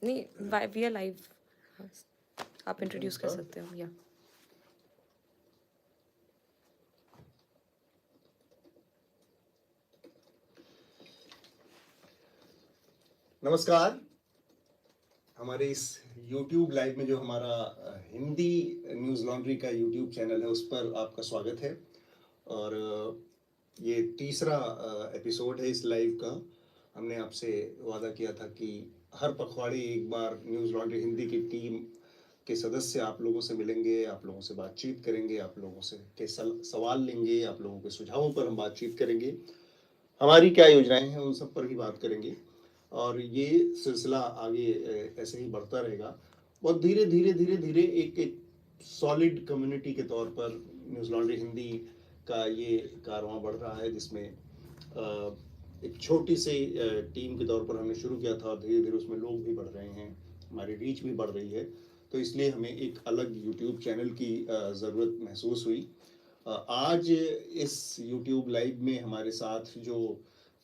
नहीं, we are live. आप introduce कर सकते हो या नमस्कार। हमारे इस YouTube लाइव में जो हमारा हिंदी न्यूज़ लॉन्ड्री का YouTube चैनल है उस पर आपका स्वागत है। और ये तीसरा एपिसोड है इस लाइव का। हमने आपसे वादा किया था कि हर पखवाड़े एक बार न्यूज़ लॉन्ड्री हिंदी की टीम के सदस्य आप लोगों से मिलेंगे, आप लोगों से बातचीत करेंगे, आप लोगों से के सवाल लेंगे, आप लोगों के सुझावों पर हम बातचीत करेंगे, हमारी क्या योजनाएं हैं उन सब पर भी बात करेंगे। और ये सिलसिला आगे ऐसे ही बढ़ता रहेगा। बहुत धीरे धीरे धीरे धीरे एक सॉलिड कम्युनिटी के तौर पर न्यूज़ लॉन्ड्री हिंदी का ये कारवां बढ़ रहा है, जिसमें एक छोटी सी टीम के तौर पर हमने शुरू किया था और धीरे धीरे उसमें लोग भी बढ़ रहे हैं, हमारी रीच भी बढ़ रही है। तो इसलिए हमें एक अलग यूट्यूब चैनल की ज़रूरत महसूस हुई। आज इस यूट्यूब लाइव में हमारे साथ जो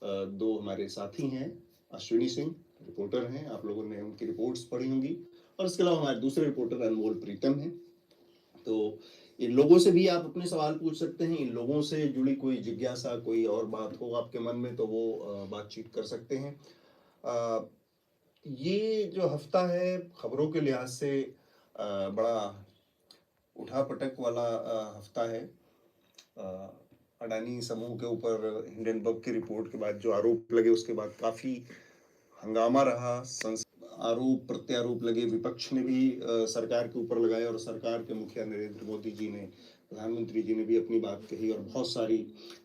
दो हमारे साथी हैं, अश्विनी सिंह रिपोर्टर हैं, आप लोगों ने उनकी रिपोर्ट्स पढ़ी होंगी, और इसके अलावा हमारे दूसरे रिपोर्टर अनमोल प्रीतम हैं। तो इन लोगों से भी आप अपने सवाल पूछ सकते हैं। इन लोगों से जुड़ी कोई जिज्ञासा, कोई और बात हो आपके मन में तो वो बातचीत कर सकते हैं। ये जो हफ्ता है खबरों के लिहाज से बड़ा उठापटक वाला हफ्ता है। अडानी समूह के ऊपर हिंडनबर्ग की रिपोर्ट के बाद जो आरोप लगे उसके बाद काफी हंगामा रहा, आरोप प्रत्यारोप लगे, विपक्ष ने भी सरकार के ऊपर लगाए और सरकार के मुखिया नरेंद्र मोदी जी ने, प्रधानमंत्री जी ने भी अपनी बात कही और बहुत सारी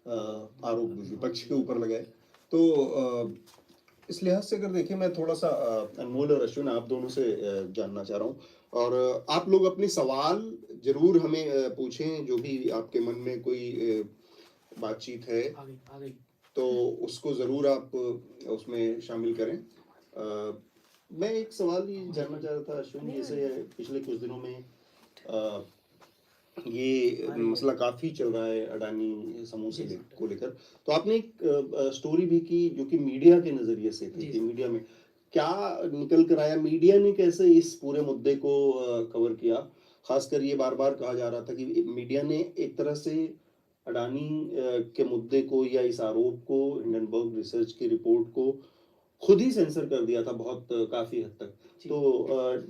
आरोप विपक्ष के ऊपर लगाए। तो इस लिहाज से अगर देखें, मैं थोड़ा सा अनमोल और अश्विन आप दोनों से जानना चाह रहा हूँ, और आप लोग अपने सवाल जरूर हमें पूछें, जो भी आपके मन में कोई बातचीत है आ गई तो उसको जरूर आप उसमें शामिल करें। मैं एक सवाल ये जानना चाह रहा था अश्विन, जैसे पिछले कुछ दिनों में ये मसला काफी चल रहा है अडानी समूह से को लेकर, तो आपने एक स्टोरी भी की जो कि मीडिया के नजरिए से थी कि मीडिया में क्या निकल कर आया, मीडिया ने कैसे इस पूरे मुद्दे को कवर किया। खासकर ये बार बार कहा जा रहा था कि मीडिया ने एक तरह से अडानी के मुद्दे को या इस आरोप को, हिंडनबर्ग रिसर्च की रिपोर्ट को खुद ही सेंसर कर दिया था बहुत काफी हद तक। तो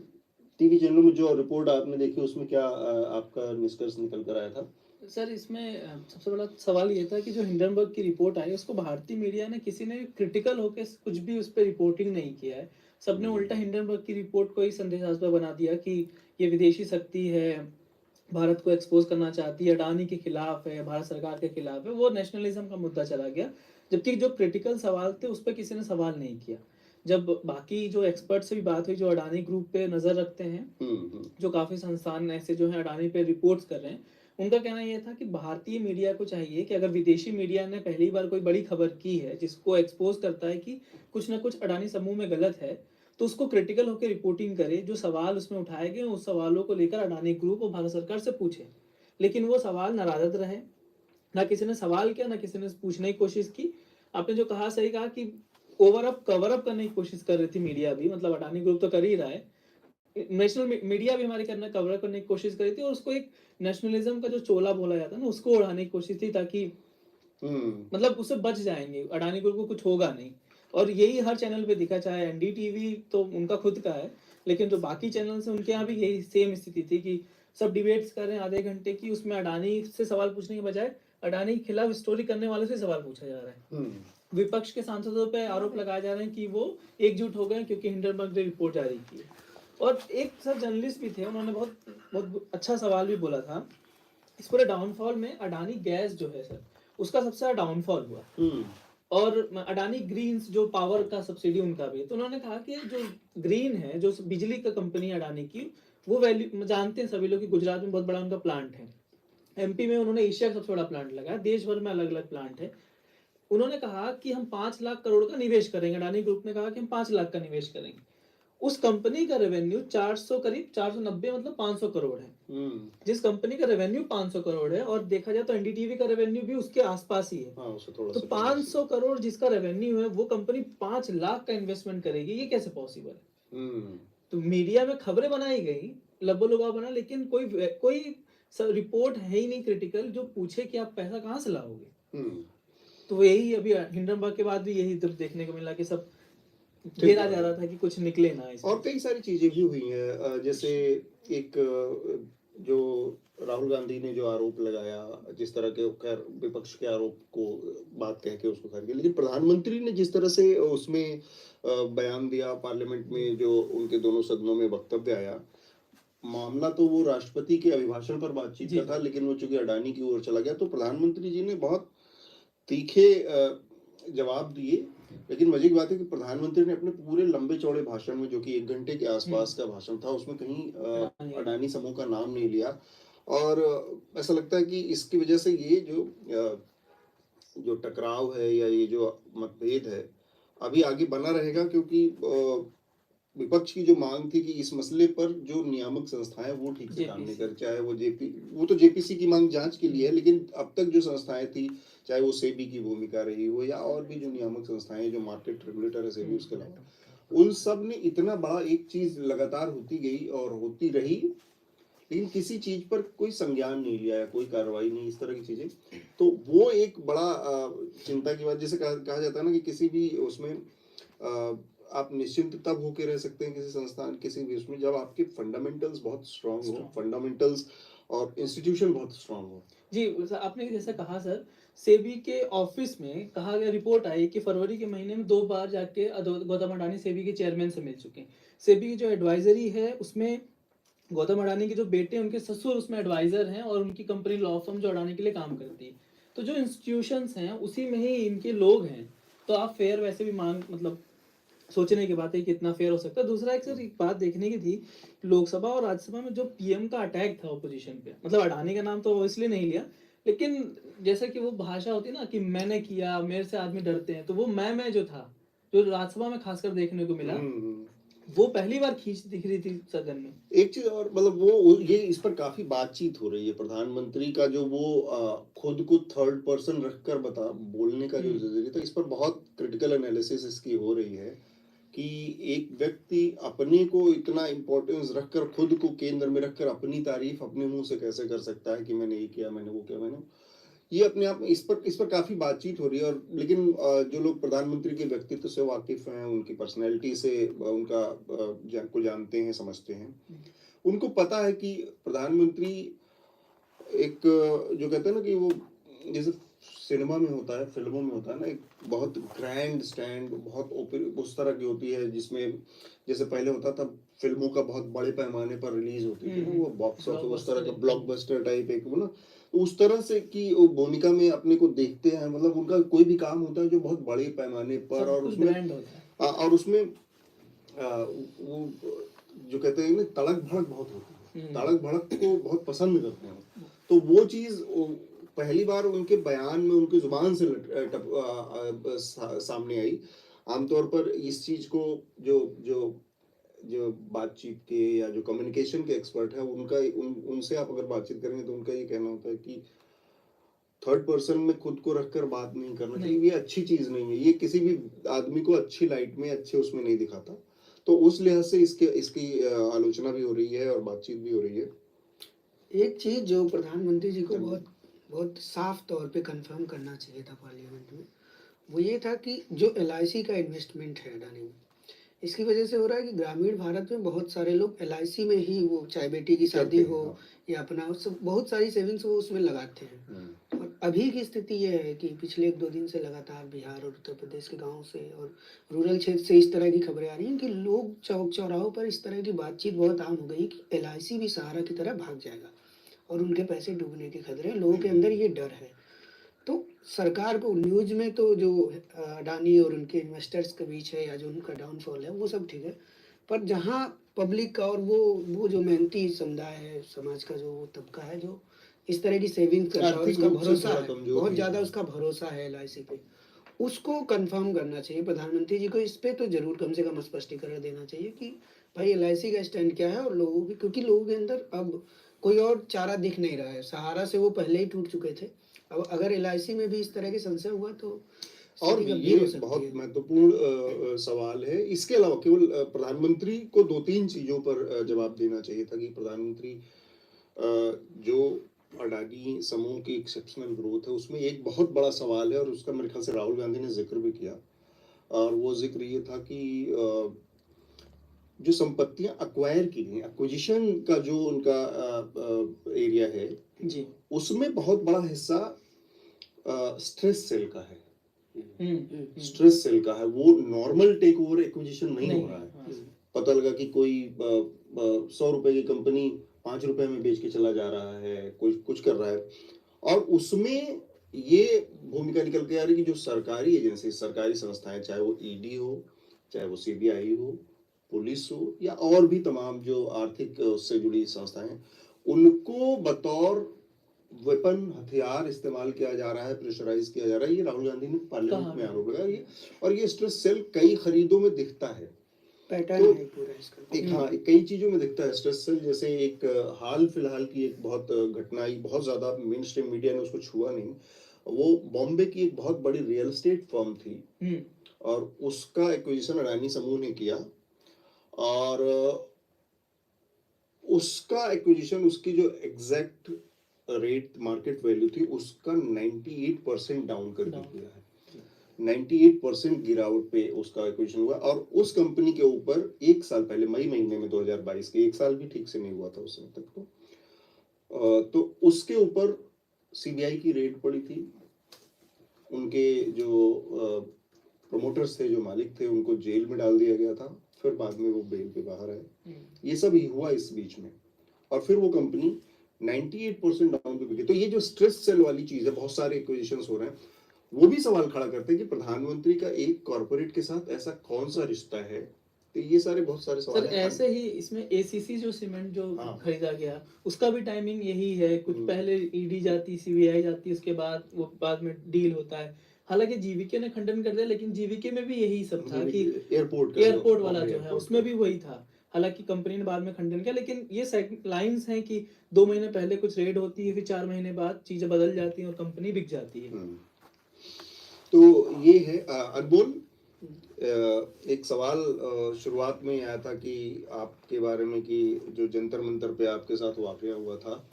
टीवी चैनलों में जो रिपोर्ट आपने देखी उसमें क्या आपका निष्कर्ष निकल कर आया था? सर, इसमें सबसे बड़ा सवाल ये था कि जो हिंडनबर्ग की रिपोर्ट आई उसको भारतीय मीडिया ने किसी ने क्रिटिकल होकर कुछ भी उस पर रिपोर्टिंग नहीं किया है। सबने उल्टा हिंडनबर्ग की रिपोर्ट को ही संदेशास्पद बना दिया कि ये विदेशी शक्ति है, भारत को एक्सपोज करना चाहती है, अडानी के खिलाफ है, भारत सरकार के खिलाफ है। वो नेशनलिज्म का मुद्दा चला गया, जबकि जो क्रिटिकल सवाल थे उस पर किसी ने सवाल नहीं किया। जब बाकी जो एक्सपर्ट से भी बात हुई जो अडानी ग्रुप पे नजर रखते हैं, जो काफी संस्थान ऐसे जो है अडानी पे रिपोर्ट्स कर रहे हैं, उनका कहना यह था कि भारतीय मीडिया को चाहिए कि अगर विदेशी मीडिया ने पहली बार कोई बड़ी खबर की है जिसको एक्सपोज करता है कि कुछ ना कुछ अडानी समूह में गलत है, तो उसको क्रिटिकल होकर रिपोर्टिंग करे, जो सवाल उसमें उठाए गए उस सवालों को लेकर अडानी ग्रुप और भारत सरकार से पूछे। लेकिन वो सवाल नाराजद रहे, ना किसी ने सवाल किया, ना किसी ने पूछने की कोशिश की। आपने जो कहा सही कहा कि कवर अप करने की कोशिश कर रही थी मीडिया भी, मतलब अडानी ग्रुप तो कर ही रहा है, नेशनल मीडिया भी हमारी कवर करने की कोशिश करी थी, और उसको एक नेशनलिज्म का जो चोला बोला जाता है ना, उसको उड़ाने की कोशिश थी, ताकि मतलब उससे बच जाएंगे, अडानी ग्रुप को कुछ होगा नहीं। और यही हर चैनल पे दिखा, चाहे एनडीटीवी तो उनका खुद का है, लेकिन जो बाकी चैनल है उनके यहाँ भी यही सेम स्थिति थी कि सब डिबेट्स कर रहे हैं आधे घंटे की, उसमें अडानी से सवाल पूछने के बजाय अडानी के खिलाफ स्टोरी करने वाले से सवाल पूछा जा रहा है। विपक्ष के सांसदों पे आरोप लगाए जा रहे हैं कि वो एकजुट हो गए क्योंकि हिंडनबर्ग ने रिपोर्ट जारी की। और एक सर जर्नलिस्ट भी थे, उन्होंने बहुत बहुत अच्छा सवाल भी बोला था, इस पूरे डाउनफॉल में अडानी गैस जो है सर, उसका सबसे ज्यादा डाउनफॉल हुआ, और अडानी ग्रीन्स जो पावर का सब्सिडी उनका भी है। तो उन्होंने कहा कि जो ग्रीन है, जो बिजली का कंपनी अडानी की, वो वैल्यू जानते हैं सभी लोग कि गुजरात में बहुत बड़ा उनका प्लांट है, एमपी में उन्होंने एशिया का सबसे बड़ा प्लांट लगाया, देश भर में अलग अलग प्लांट है। उन्होंने कहा कि हम 5 लाख करोड़ का निवेश करेंगे, अडानी ग्रुप ने कहा कि हम 5 लाख का निवेश करेंगे। उस कंपनी का रेवेन्यू 400 करीब 490 मतलब 500 करोड़ है। जिस कंपनी का रेवेन्यू 500 करोड़ है, और देखा जाए तो एनडीटीवी का रेवेन्यू भी उसके आसपास ही है। तो 500 करोड़ जिसका रेवेन्यू है, वो कंपनी 5 लाख का इन्वेस्टमेंट करेगी, ये कैसे पॉसिबल है? तो मीडिया में खबरें बनाई गई, लबो-लुबाव बना, लेकिन कोई रिपोर्ट है ही नहीं क्रिटिकल जो पूछे कि आप पैसा कहाँ से लाओगे। तो यही अभी हिंडनबर्ग के बाद भी यही जब देखने को मिला कि सब घेरा जा रहा था कि कुछ निकले ना इसमें। और कई सारी चीजें भी हुई हैं, जैसे एक जो राहुल गांधी ने जो आरोप लगाया, जिस तरह के खैर विपक्ष के आरोप को बात कह के उसको खारिज किया, लेकिन प्रधानमंत्री ने जिस तरह से उसमें बयान दिया पार्लियामेंट में, जो उनके दोनों सदनों में वक्तव्य आया, मामला तो वो राष्ट्रपति के अभिभाषण पर बातचीत का था, लेकिन वो चूंकि अडानी की ओर चला गया, तो प्रधानमंत्री जी ने बहुत तीखे जवाब दिए। लेकिन मजे की बात है कि प्रधानमंत्री ने अपने पूरे लंबे चौड़े भाषण में, जो कि 1 घंटे के आसपास का भाषण था, उसमें कहीं अडानी समूह का नाम नहीं लिया। और ऐसा लगता है कि इसकी वजह से ये जो टकराव है या ये जो मतभेद है अभी आगे बना रहेगा, क्योंकि विपक्ष की जो मांग थी कि इस मसले पर जो नियामक संस्थाएं वो ठीक से काम नहीं कर, चाहे वो तो जेपीसी की मांग जांच के लिए है, लेकिन अब तक जो संस्थाएं थी, चाहे वो सेबी की भूमिका रही हो या और भी जो नियामक संस्थाएं जो मार्केट रेगुलेटर है सेबी, उसके अलावा उन सब ने इतना बड़ा एक चीज लगातार होती गई और होती रही, लेकिन किसी चीज पर कोई संज्ञान नहीं लिया, कोई कार्रवाई नहीं, इस तरह की चीजें। तो वो एक बड़ा चिंता की बात, जैसे कहा जाता है ना कि किसी भी उसमें आप निश्चिंत तब होके रह सकते हैं किसी संस्थान, किसी भी उसमें, जब आपके फंडामेंटल्स बहुत स्ट्रांग हो, फंडामेंटल्स और इंस्टीट्यूशन बहुत स्ट्रांग हो। जी, आपने जैसा कहा सर, सेबी के ऑफिस में कहा गया, रिपोर्ट आई कि फरवरी के महीने में 2 बार जाके गौतम अडानी सेबी के चेयरमैन से मिल चुके हैं। सेबी की जो एडवाइजरी है उसमें गौतम अडानी के जो बेटे, उनके ससुर उसमें एडवाइजर हैं, और उनकी कंपनी लॉ फर्म जो अडानी के लिए काम करती है। तो जो इंस्टीट्यूशंस हैं उसी में ही इनके लोग हैं, तो आप फेयर वैसे भी मांग, मतलब सोचने की बात है कि कितना फेयर हो सकता है। दूसरा एक सर एक बात देखने की थी, लोकसभा और राज्यसभा में जो पीएम का अटैक था ऑपोजिशन पे, मतलब अडानी का नाम तो इसलिए नहीं लिया, लेकिन जैसा कि वो भाषा होती है ना कि मैंने किया, मेरे से आदमी डरते हैं, तो वो मैं जो था, जो राज्यसभा में खासकर देखने को मिला, वो पहली बार खींच दिख रही थी सदन में। एक चीज और, मतलब वो ये इस पर काफी बातचीत हो रही है, प्रधानमंत्री का जो वो खुद को थर्ड पर्सन रखकर बोलने का जो जरिया था, इस पर बहुत क्रिटिकल एनालिसिस इसकी हो रही है कि एक व्यक्ति अपने को इतना इम्पोर्टेंस रखकर, खुद को केंद्र में रखकर अपनी तारीफ अपने मुंह से कैसे कर सकता है कि मैंने ये किया, मैंने वो किया, मैंने ये अपने आप में इस पर काफी बातचीत हो रही है। और लेकिन जो लोग प्रधानमंत्री के व्यक्तित्व से वाकिफ हैं, उनकी पर्सनैलिटी से उनका को जानते हैं, समझते हैं, उनको पता है कि प्रधानमंत्री एक जो कहते हैं ना कि वो जैसे सिनेमा में होता है, फिल्मों में होता है ना, एक बहुत ग्रैंड स्टैंड, बहुत उस तरह की होती है, जिसमें जैसे पहले होता था फिल्मों का बहुत बड़े पैमाने पर रिलीज होती थी, वो बॉक्स ऑफिस उस तरह का ब्लॉकबस्टर टाइप एक, वो ना उस तरह से कि वो भूमिका में अपने को देखते हैं, मतलब उनका कोई भी काम होता है जो बहुत बड़े पैमाने पर, और उसमें वो जो कहते हैं ना तड़क भड़क बहुत होती है, तड़क भड़क को बहुत पसंद करते हैं। तो वो चीज पहली बार उनके बयान में, उनकी जुबान से सामने आई। आमतौर पर इस चीज को जो बातचीत के या जो कम्युनिकेशन के एक्सपर्ट है, उनसे आप अगर बातचीत करेंगे तो उनका ये कहना होता है कि थर्ड पर्सन में खुद को रखकर बात नहीं करना चाहिए, ये अच्छी चीज नहीं है, ये किसी भी आदमी को अच्छी लाइट में, अच्छे उसमें नहीं दिखाता। तो उस लिहाज से इसकी आलोचना भी हो रही है और बातचीत भी हो रही है। एक चीज जो प्रधानमंत्री जी को बहुत साफ तौर पे कंफर्म करना चाहिए था पार्लियामेंट में, वो ये था कि जो LIC का इन्वेस्टमेंट है अडानी में, इसकी वजह से हो रहा है कि ग्रामीण भारत में बहुत सारे लोग LIC में ही, वो चाहे बेटी की शादी हो या अपना बहुत सारी सेविंग्स वो उसमें लगाते हैं। और अभी की स्थिति ये है कि पिछले 1-2 दिन से लगातार बिहार और उत्तर प्रदेश के गाँव से और रूरल क्षेत्र से इस तरह की खबरें आ रही हैं कि लोग चौक चौराहों पर इस तरह की बातचीत बहुत आम हो गई कि LIC भी सहारा की तरह भाग जाएगा और उनके पैसे डूबने के खतरे, लोगों के अंदर ये डर है। तो सरकार को न्यूज़ में तो जो अडानी और उनके इन्वेस्टर्स के बीच है या जो उनका डाउनफॉल है वो सब ठीक है, पर जहाँ पब्लिक का और वो जो मेहनती समुदाय है, समाज का जो तबका है जो इस तरह की सेविंग्स करता है और उसका भरोसा है, बहुत ज़्यादा उसका भरोसा है LIC पे, उसको कंफर्म करना चाहिए प्रधानमंत्री जी को। इस पे तो जरूर कम से कम स्पष्टीकरण देना चाहिए कि भाई LIC का स्टैंड क्या है, और लोगों की, क्योंकि लोगों के अंदर अब कोई और चारा दिख नहीं रहा है, सहारा से वो पहले ही टूट चुके थे। अब अगर LIC में भी इस तरह के संशय हुआ तो और स्थिति भी गंभीर ये हो सकती बहुत है। महत्वपूर्ण सवाल है। इसके अलावा केवल प्रधानमंत्री को 2-3 चीजों पर जवाब देना चाहिए था कि प्रधानमंत्री जो अडानी समूह की एक्सेप्शनल ग्रोथ है उसमें एक बहुत बड़ा सवाल है, और उसका मेरे ख्याल से राहुल गांधी ने जिक्र भी किया, और वो जिक्र ये था कि जो संपत्तियां अक्वायर की गई, एक्विजिशन का जो उनका एरिया है जी। उसमें बहुत बड़ा हिस्सा स्ट्रेस सेल का है। हम्म। सेल का है, वो नॉर्मल टेक ओवर एक्विजिशन नहीं हो रहा है। हाँ। पता लगा कि कोई 100 रुपए की कंपनी 5 रुपए में बेच के चला जा रहा है, कुछ कुछ कर रहा है, और उसमें ये भूमिका निकल के आ रही है कि जो सरकारी एजेंसी, सरकारी संस्थाएं, चाहे वो ईडी हो, चाहे वो सीबीआई हो, पुलिस हो, या और भी तमाम जो आर्थिक उससे जुड़ी संस्थाएं हैं, उनको बतौर वेपन, हथियार इस्तेमाल किया जा रहा है, प्रेशराइज किया जा रहा है। ये राहुल गांधी ने पार्लियामेंट में आरोप लगाया ये, और ये स्ट्रेस सेल कई खरीदों में दिखता है। पैटर्न तो है पूरा इसका। एक हाँ कई चीजों में दिखता है स्ट्रेस सेल। जैसे एक हाल फिलहाल की एक बहुत घटना आई, बहुत ज्यादा मेन स्ट्रीम मीडिया ने उसको छुआ नहीं। वो बॉम्बे की एक बहुत बड़ी रियल एस्टेट फर्म थी, और उसका एक्विजिशन अडानी समूह ने किया, और उसका एक्विजिशन, उसकी जो एग्जैक्ट रेट मार्केट वैल्यू थी उसका 98% डाउन कर दिया है। 98% गिरावट पे उसका एक्विजिशन हुआ, और उस कंपनी के ऊपर 1 साल पहले मई महीने में 2022 के, 1 साल भी ठीक से नहीं हुआ था उस समय तक, तो उसके ऊपर सीबीआई की रेड पड़ी थी। उनके जो प्रमोटर्स थे, जो मालिक थे, उनको जेल में डाल दिया गया था, फिर बाद में वो बेल पे बाहर आए। ये सब ही हुआ इस बीच में, और फिर वो कंपनी 98% डाउन पे बिकी। तो ये जो स्ट्रेस सेल वाली चीज है, बहुत सारे एक्विजिशंस हो रहे हैं, वो भी सवाल खड़ा करते हैं कि प्रधानमंत्री का एक कॉर्पोरेट के साथ ऐसा कौन सा रिश्ता है। तो ये सारे बहुत सारे सवाल सर हैं। ऐसे ही इसमें एसीसी जो सीमेंट जो हाँ। खरीदा गया उसका भी टाइमिंग यही है, कुछ पहले ईडी जाती, सीबीआई जाती, उसके बाद वो बाद में डील होता है। हालांकि जीवीके ने खंडन कर दिया, लेकिन जीवीके में भी यही सब था कि एयरपोर्ट वाला जो है उसमें भी वही था। हालांकि कंपनी ने बाद में खंडन किया, लेकिन ये लाइंस हैं कि 2 महीने पहले कुछ रेड होती है, फिर 4 महीने बाद चीजें बदल जाती हैं और कंपनी बिक जाती है। तो ये है अनमोल, एक सवाल शुरुआत में आया था कि आपके बारे में, कि जो जंतर मंतर पे आपके साथ वाकया हुआ था,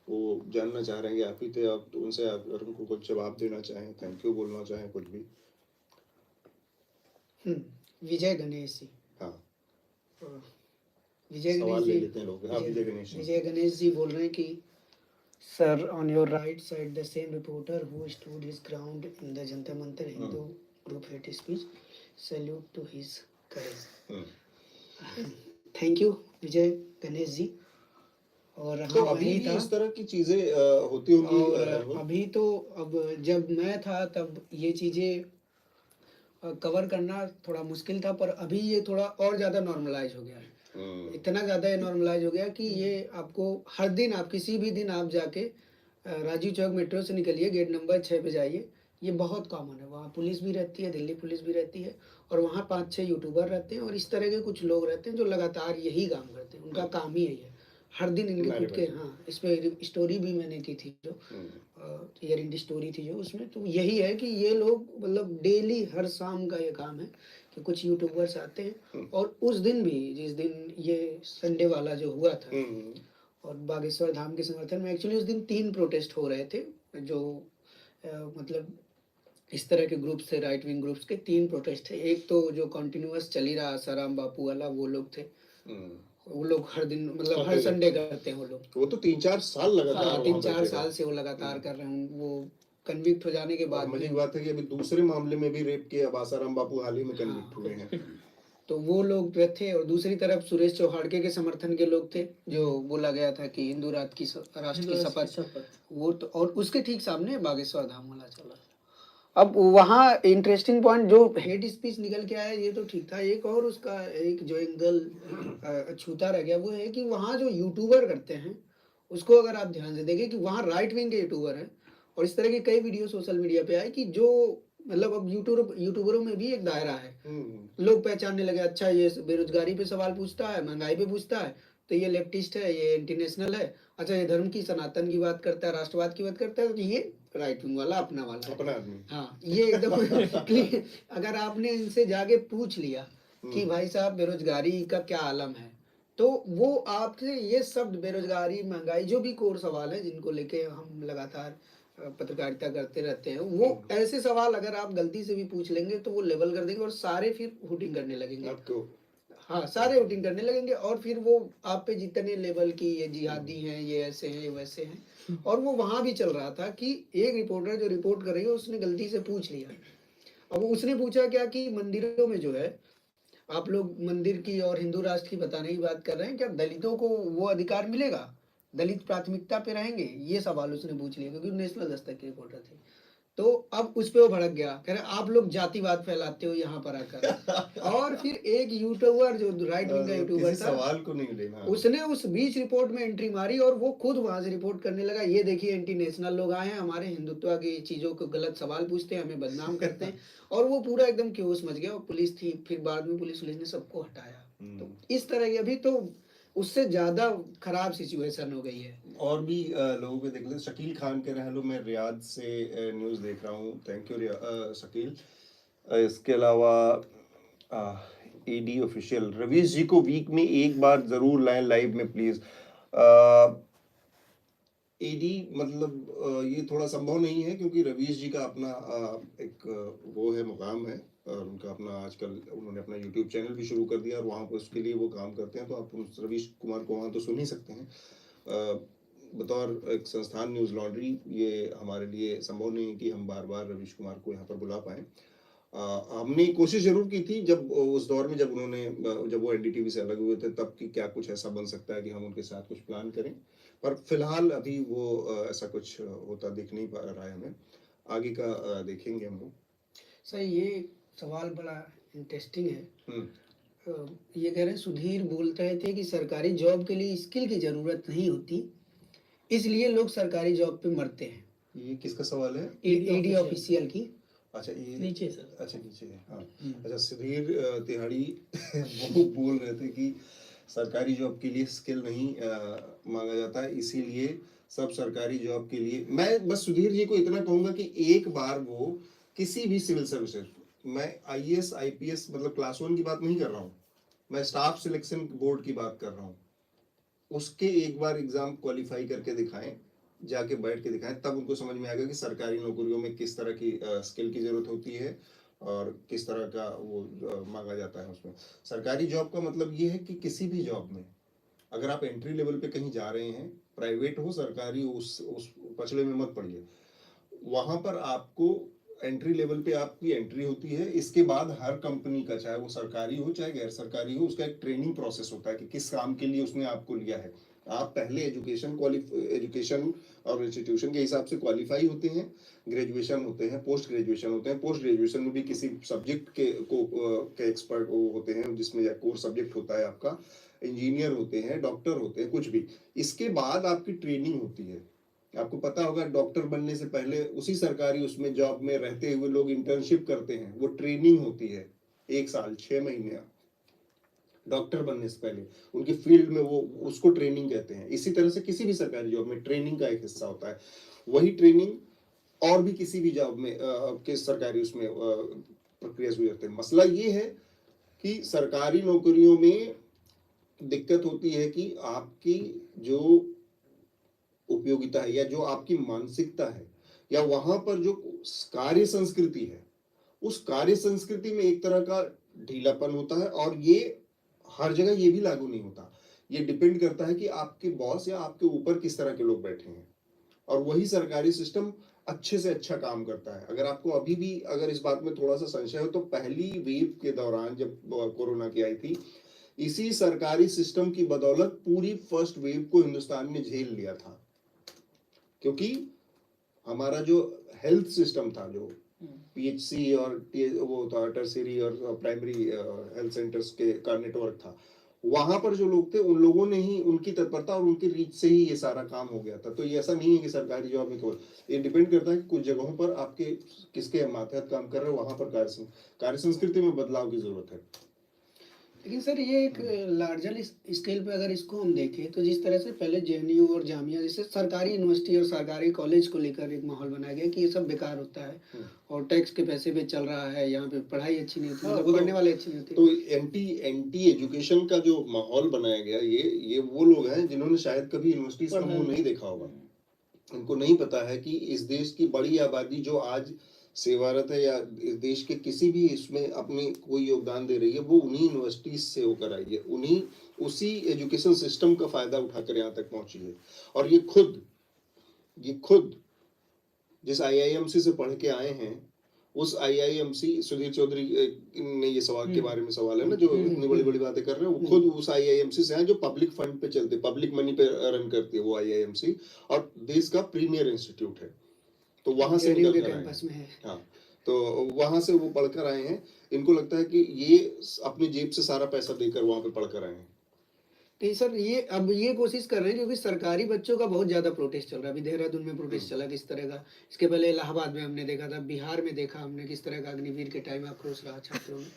वो जानना चाह रहे हैं कि आप ही थे, आप तो उनसे आप अगर उनको कुछ जवाब देना चाहें, थैंक यू बोलना चाहें, कुछ भी। विजय गणेश जी। हाँ, विजय सवाल गणेश ले जी, लेते हैं लोग। हाँ, विजय गणेश जी बोल रहे हैं कि sir, on your right side the same reporter who stood his ground in the Jantar Mantar Hindu group hate speech, salute to his courage. Thank you Vijay Ganesh ji. और हाँ, तो अभी भी इस तरह की चीजें होती होंगी। और अभी तो, अब जब मैं था तब ये चीजें कवर करना थोड़ा मुश्किल था, पर अभी ये थोड़ा और ज्यादा नॉर्मलाइज हो गया है। इतना ज्यादा ये नॉर्मलाइज हो गया कि ये आपको हर दिन, आप किसी भी दिन आप जाके राजीव चौक मेट्रो से निकलिए, गेट नंबर 6 पे जाइए, ये बहुत कॉमन है। वहाँ पुलिस भी रहती है, दिल्ली पुलिस भी रहती है, और वहाँ 5-6 यूट्यूबर रहते हैं, और इस तरह के कुछ लोग रहते हैं जो लगातार यही काम करते हैं। उनका काम ही यही है, हर दिन इनके खुद के। हाँ, इस पे स्टोरी भी मैंने की थी, जो ईयर इंडी स्टोरी थी जो, उसमें तो यही है कि ये लोग मतलब डेली हर शाम का ये काम है कि कुछ यूट्यूबर्स आते हैं। और उस दिन भी, जिस दिन ये संडे वाला जो हुआ था, और बागेश्वर धाम के समर्थन में, एक्चुअली उस दिन 3 प्रोटेस्ट हो रहे थे, जो मतलब इस तरह के ग्रुप्स थे, राइट विंग ग्रुप्स के 3 प्रोटेस्ट थे। एक तो जो कंटिन्यूअस चल ही रहा आसाराम बापू वाला, वो लोग थे, वो लोग हर दिन मतलब हर संडे करते हैं वो लोग। वो तो 3-4 साल लगातार, हाँ, 3-4 साल से वो लगातार कर रहे हैं। वो कन्विक्ट हो जाने के बाद, मजे की बात है कि अभी दूसरे मामले में भी रेप के अब आसाराम बापू हाल ही में कन्विक्ट हुए हैं। तो वो लोग थे, और दूसरी तरफ सुरेश चौहाड़के के समर्थन के लोग थे, जो बोला गया था कि हिंदू राष्ट्र की शपथ, वो तो, और उसके ठीक सामने बागेश्वर धाम वाला चला। अब वहाँ इंटरेस्टिंग पॉइंट जो हेड स्पीच निकल के आया, ये तो ठीक था। एक और उसका एक जो एंगल छूता रह गया, वो है कि वहाँ जो यूट्यूबर करते हैं, उसको अगर आप ध्यान से देखें कि वहाँ राइट विंग के यूट्यूबर हैं, और इस तरह के कई वीडियो सोशल मीडिया पे आए कि जो मतलब अब यूट्यूबरों में भी एक दायरा है, लोग पहचानने लगे, अच्छा ये बेरोजगारी पे सवाल पूछता है, महंगाई पे पूछता है, तो ये लेफ्टिस्ट है, ये एंटी नेशनल है, अच्छा ये धर्म की सनातन की बात करता है, राष्ट्रवाद की बात करता है, तो ये राइट विंग वाला अपना वाला है। अपना आदमी। हाँ, ये एकदम clear। अगर आपने इनसे जाके पूछ लिया कि भाई साहब बेरोजगारी का क्या आलम है, तो वो आपसे ये शब्द बेरोजगारी, महंगाई, जो भी कोर सवाल है जिनको लेके हम लगातार पत्रकारिता करते रहते हैं, वो ऐसे सवाल अगर आप गलती से भी पूछ लेंगे तो वो लेवल कर देंगे और सारे फिर हुटिंग करने लगेंगे आपको हाँ, सारे हुटिंग करने लगेंगे और फिर वो आप पे जितने लेवल की ये जिहादी हैं, ये ऐसे हैं, ये वैसे हैं। और वो वहां भी चल रहा था कि एक रिपोर्टर जो रिपोर्ट कर रही है उसने गलती से पूछ लिया। अब उसने पूछा क्या कि मंदिरों में जो है, आप लोग मंदिर की और हिंदू राष्ट्र की बताने की बात कर रहे हैं, क्या दलितों को वो अधिकार मिलेगा, दलित प्राथमिकता पे रहेंगे? ये सवाल उसने पूछ लिया क्योंकि नेशनल दस्तक के रिपोर्टर थे। तो अब उस पे वो भड़क गया, कह रहे आप लोग जातिवाद फैलाते हो यहाँ पर आकर। और फिर एक यूट्यूबर जो राइट विंग का यूट्यूबर किसी था, सवाल को नहीं लेना, उसने उस बीच रिपोर्ट में एंट्री मारी और वो खुद वहां से रिपोर्ट करने लगा, ये देखिए एंटी नेशनल लोग आए हैं, हमारे हिंदुत्व की चीजों को गलत सवाल पूछते हैं, हमें बदनाम करते हैं। और वो पूरा एकदम क्योस मच गया और पुलिस थी, फिर बाद में पुलिस ने सबको हटाया। तो इस तरह की अभी तो उससे ज्यादा खराब सिचुएशन हो गई है। और भी लोगों को देख लेते। शकील खान के रहलो, मैं रियाद से न्यूज़ देख रहा हूँ, थैंक यू शकील। इसके अलावा एडी ऑफिशियल, रवीश जी को वीक में एक बार जरूर लाएं लाइव में प्लीज। एडी मतलब ये थोड़ा संभव नहीं है क्योंकि रवीश जी का अपना एक वो है, मुकाम है, और उनका अपना आजकल उन्होंने अपना यूट्यूब चैनल भी शुरू कर दिया और वहाँ पर उसके लिए वो काम करते हैं, तो आप उस रवीश कुमार को वहाँ तो सुन ही सकते हैं। बतौर एक संस्थान न्यूज़ लॉन्ड्री ये हमारे लिए संभव नहीं है कि हम बार बार रवीश कुमार को यहाँ पर बुला पाएँ। हमने कोशिश जरूर की थी जब उस दौर में, जब वो एनडीटीवी से अलग हुए थे, तब कि क्या कुछ ऐसा बन सकता है कि हम उनके साथ कुछ प्लान करें, पर फिलहाल अभी वो ऐसा कुछ होता दिख नहीं पा रहा है हमें। आगे का देखेंगे हम लोग। सही, ये सवाल बड़ा इंटरेस्टिंग है। ये कह रहे हैं, सुधीर बोल रहे थे कि सरकारी जॉब के लिए स्किल की जरूरत नहीं होती, इसलिए लोग सरकारी जॉब पे मरते हैं। ये किसका सवाल है? एडी ऑफिशियल की। अच्छा, ये नीचे सर। अच्छा नीचे है, हाँ। अच्छा, सुधीर तिहाड़ी वो बोल रहे थे कि सरकारी जॉब के लिए स्किल नहीं मांगा जाता है, इसीलिए सब सरकारी जॉब के लिए। मैं बस सुधीर जी को इतना कहूंगा कि एक बार वो किसी भी सिविल सर्विसेज, मैं आईएएस आईपीएस मतलब क्लास 1 की बात नहीं कर रहा हूँ, मैं स्टाफ सिलेक्शन बोर्ड की बात कर रहा हूँ, उसके एक बार एग्जाम क्वालिफाई करके दिखाएं, जाके बैठ के दिखाएं, तब उनको समझ में आएगा कि सरकारी नौकरियों में किस तरह की स्किल की जरूरत होती है और किस तरह का वो मांगा जाता है उसमें। सरकारी जॉब का मतलब ये है कि किसी भी जॉब में अगर आप एंट्री लेवल पे कहीं जा रहे हैं, प्राइवेट हो सरकारी हो, उस पछड़े में मत पड़िए। वहां पर आपको एंट्री लेवल पे आपकी एंट्री होती है, इसके बाद हर कंपनी का, चाहे वो सरकारी हो चाहे गैर सरकारी हो, उसका एक ट्रेनिंग प्रोसेस होता है कि किस काम के लिए उसने आपको लिया है। आप पहले एजुकेशन और इंस्टीट्यूशन के हिसाब से क्वालिफाई होते हैं, ग्रेजुएशन होते हैं, पोस्ट ग्रेजुएशन होते हैं। पोस्ट ग्रेजुएशन में भी किसी सब्जेक्ट के एक्सपर्ट होते हैं, जिसमें कोर सब्जेक्ट होता है आपका, इंजीनियर होते हैं, डॉक्टर होते हैं, कुछ भी। इसके बाद आपकी ट्रेनिंग होती है। आपको पता होगा डॉक्टर बनने से पहले उसी सरकारी उसमें जॉब में रहते हुए लोग इंटर्नशिप करते हैं, वो ट्रेनिंग होती है 1 साल 6 महीने। डॉक्टर बनने से पहले उनकी फील्ड में वो उसको ट्रेनिंग कहते हैं। इसी तरह से किसी भी सरकारी जॉब में ट्रेनिंग का एक हिस्सा होता है, वही ट्रेनिंग और भी किसी भी जॉब में के सरकारी उसमें प्रक्रिया से गुजरते हैं। मसला ये है कि सरकारी नौकरियों में दिक्कत होती है कि आपकी जो उपयोगिता है या जो आपकी मानसिकता है या वहां पर जो कार्य संस्कृति है, उस कार्य संस्कृति में एक तरह का ढीलापन होता है, और ये हर जगह ये भी लागू नहीं होता। ये डिपेंड करता है कि आपके बॉस या आपके ऊपर किस तरह के लोग बैठे हैं, और वही सरकारी सिस्टम अच्छे से अच्छा काम करता है। अगर आपको अभी भी अगर इस बात में थोड़ा सा संशय हो, तो पहली वेव के दौरान जब कोरोना की आई थी, इसी सरकारी सिस्टम की बदौलत पूरी फर्स्ट वेव को हिंदुस्तान ने झेल लिया था, क्योंकि हमारा जो हेल्थ सिस्टम था, जो पीएचसी और वो था टर्शियरी और प्राइमरी हेल्थ सेंटर्स का नेटवर्क था, वहां पर जो लोग थे उन लोगों ने ही, उनकी तत्परता और उनकी रीच से ही ये सारा काम हो गया था। तो ये ऐसा नहीं है कि सरकारी जॉब में केवल, ये डिपेंड करता है कि कुछ जगहों पर आपके किसके मातहत काम कर रहे हो, वहां पर कार्य संस्कृति में बदलाव की जरूरत है। लेकिन सर ये एक लार्जर स्केल पे अगर इसको हम देखें तो जिस तरह से पहले जेएनयू और जामिया जैसे सरकारी यूनिवर्सिटी और सरकारी कॉलेज को लेकर एक माहौल बनाया गया कि ये सब बेकार होता है और टैक्स के पैसे पे चल रहा है, यहाँ पे पढ़ाई अच्छी नहीं होती, मतलब पढ़ने वाले अच्छे नहीं होते। तो एंटी एजुकेशन का जो माहौल बनाया गया, ये वो लोग हैं जिन्होंने शायद कभी यूनिवर्सिटीज का मुंह नहीं देखा होगा। इनको नहीं पता है कि इस देश की बड़ी आबादी जो आज सेवारत है या इस देश के किसी भी इसमें अपनी कोई योगदान दे रही है, वो उन्हीं यूनिवर्सिटीज से होकर आई है, उन्हीं उसी एजुकेशन सिस्टम का फायदा उठाकर यहाँ तक पहुंची है। और ये खुद जिस आईआईएमसी से पढ़ के आए हैं, उस आईआईएमसी, सुधीर चौधरी ने ये सवाल के बारे में सवाल है ना, जो इतनी बड़ी बड़ी बातें कर रहे हैं, वो खुद उस आईआईएमसी से हैं जो पब्लिक फंड पे चलते, पब्लिक मनी पे रन करती है वो आईआईएमसी, और देश का प्रीमियर इंस्टीट्यूट है। तो वहां से जेएनयू के निकल कर आए कैंपस में है। हाँ, तो वहां से वो पढ़कर आए हैं। इनको लगता है कि ये अपनी जेब से सारा पैसा देकर वहां पे पढ़कर आए हैं। नहीं सर, ये अब ये कोशिश कर रहे हैं क्योंकि सरकारी बच्चों का बहुत ज्यादा प्रोटेस्ट चल रहा है। अभी देहरादून में प्रोटेस्ट चला किस तरह का, इसके पहले इलाहाबाद में हमने देखा था, बिहार में देखा हमने किस तरह का अग्निवीर के टाइम आक्रोश रहा छात्रों में।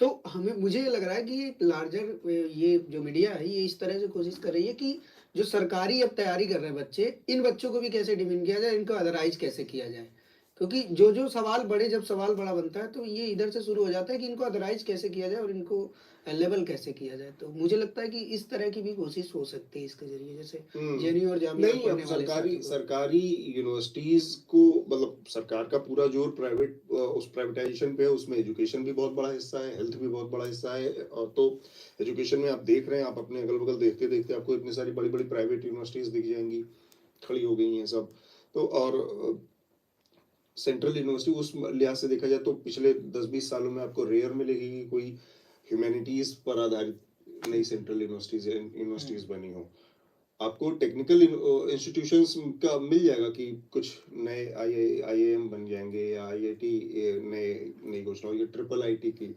तो मुझे ये लग रहा है कि एक लार्जर ये जो मीडिया है ये इस तरह से कोशिश कर रही है कि जो सरकारी अब तैयारी कर रहे हैं बच्चे, इन बच्चों को भी कैसे डिमीन किया जाए, इनको अदरवाइज कैसे किया जाए। क्योंकि जो सवाल जब सवाल बड़ा बनता है तो ये इधर से शुरू हो जाता है कि इनको अदरवाइज कैसे किया जाए और इनको लेवल कैसे किया जाए। तो मुझे लगता है कि इस तरह की भी कोशिश हो सकती है इसके जरिए, जैसे जेएनयू और जामिया नहीं, अब सरकारी यूनिवर्सिटीज को, मतलब सरकार का पूरा जोर उस प्राइवेटाइजेशन पे है। उसमें एजुकेशन भी बहुत बड़ा हिस्सा है, हेल्थ भी बहुत बड़ा हिस्सा है। और तो एजुकेशन में आप देख रहे हैं, आप अपने अगल बगल देखते देखते आपको इतनी सारी बड़ी बड़ी प्राइवेट यूनिवर्सिटीज दिख जाएंगी, खड़ी हो गई हैं सब। तो और सेंट्रल यूनिवर्सिटी उस लिहाज से देखा जाए तो पिछले 10-20 सालों में आपको रेयर मिलेगी कि कोई ह्यूमैनिटीज पर आधारित नई सेंट्रल यूनिवर्सिटीज बनी हो। आपको टेक्निकल इंस्टीट्यूशंस का मिल जाएगा कि कुछ नए आईआईएम बन जाएंगे या आईआईटी नई घोषणा होगी, ट्रिपल आईटी की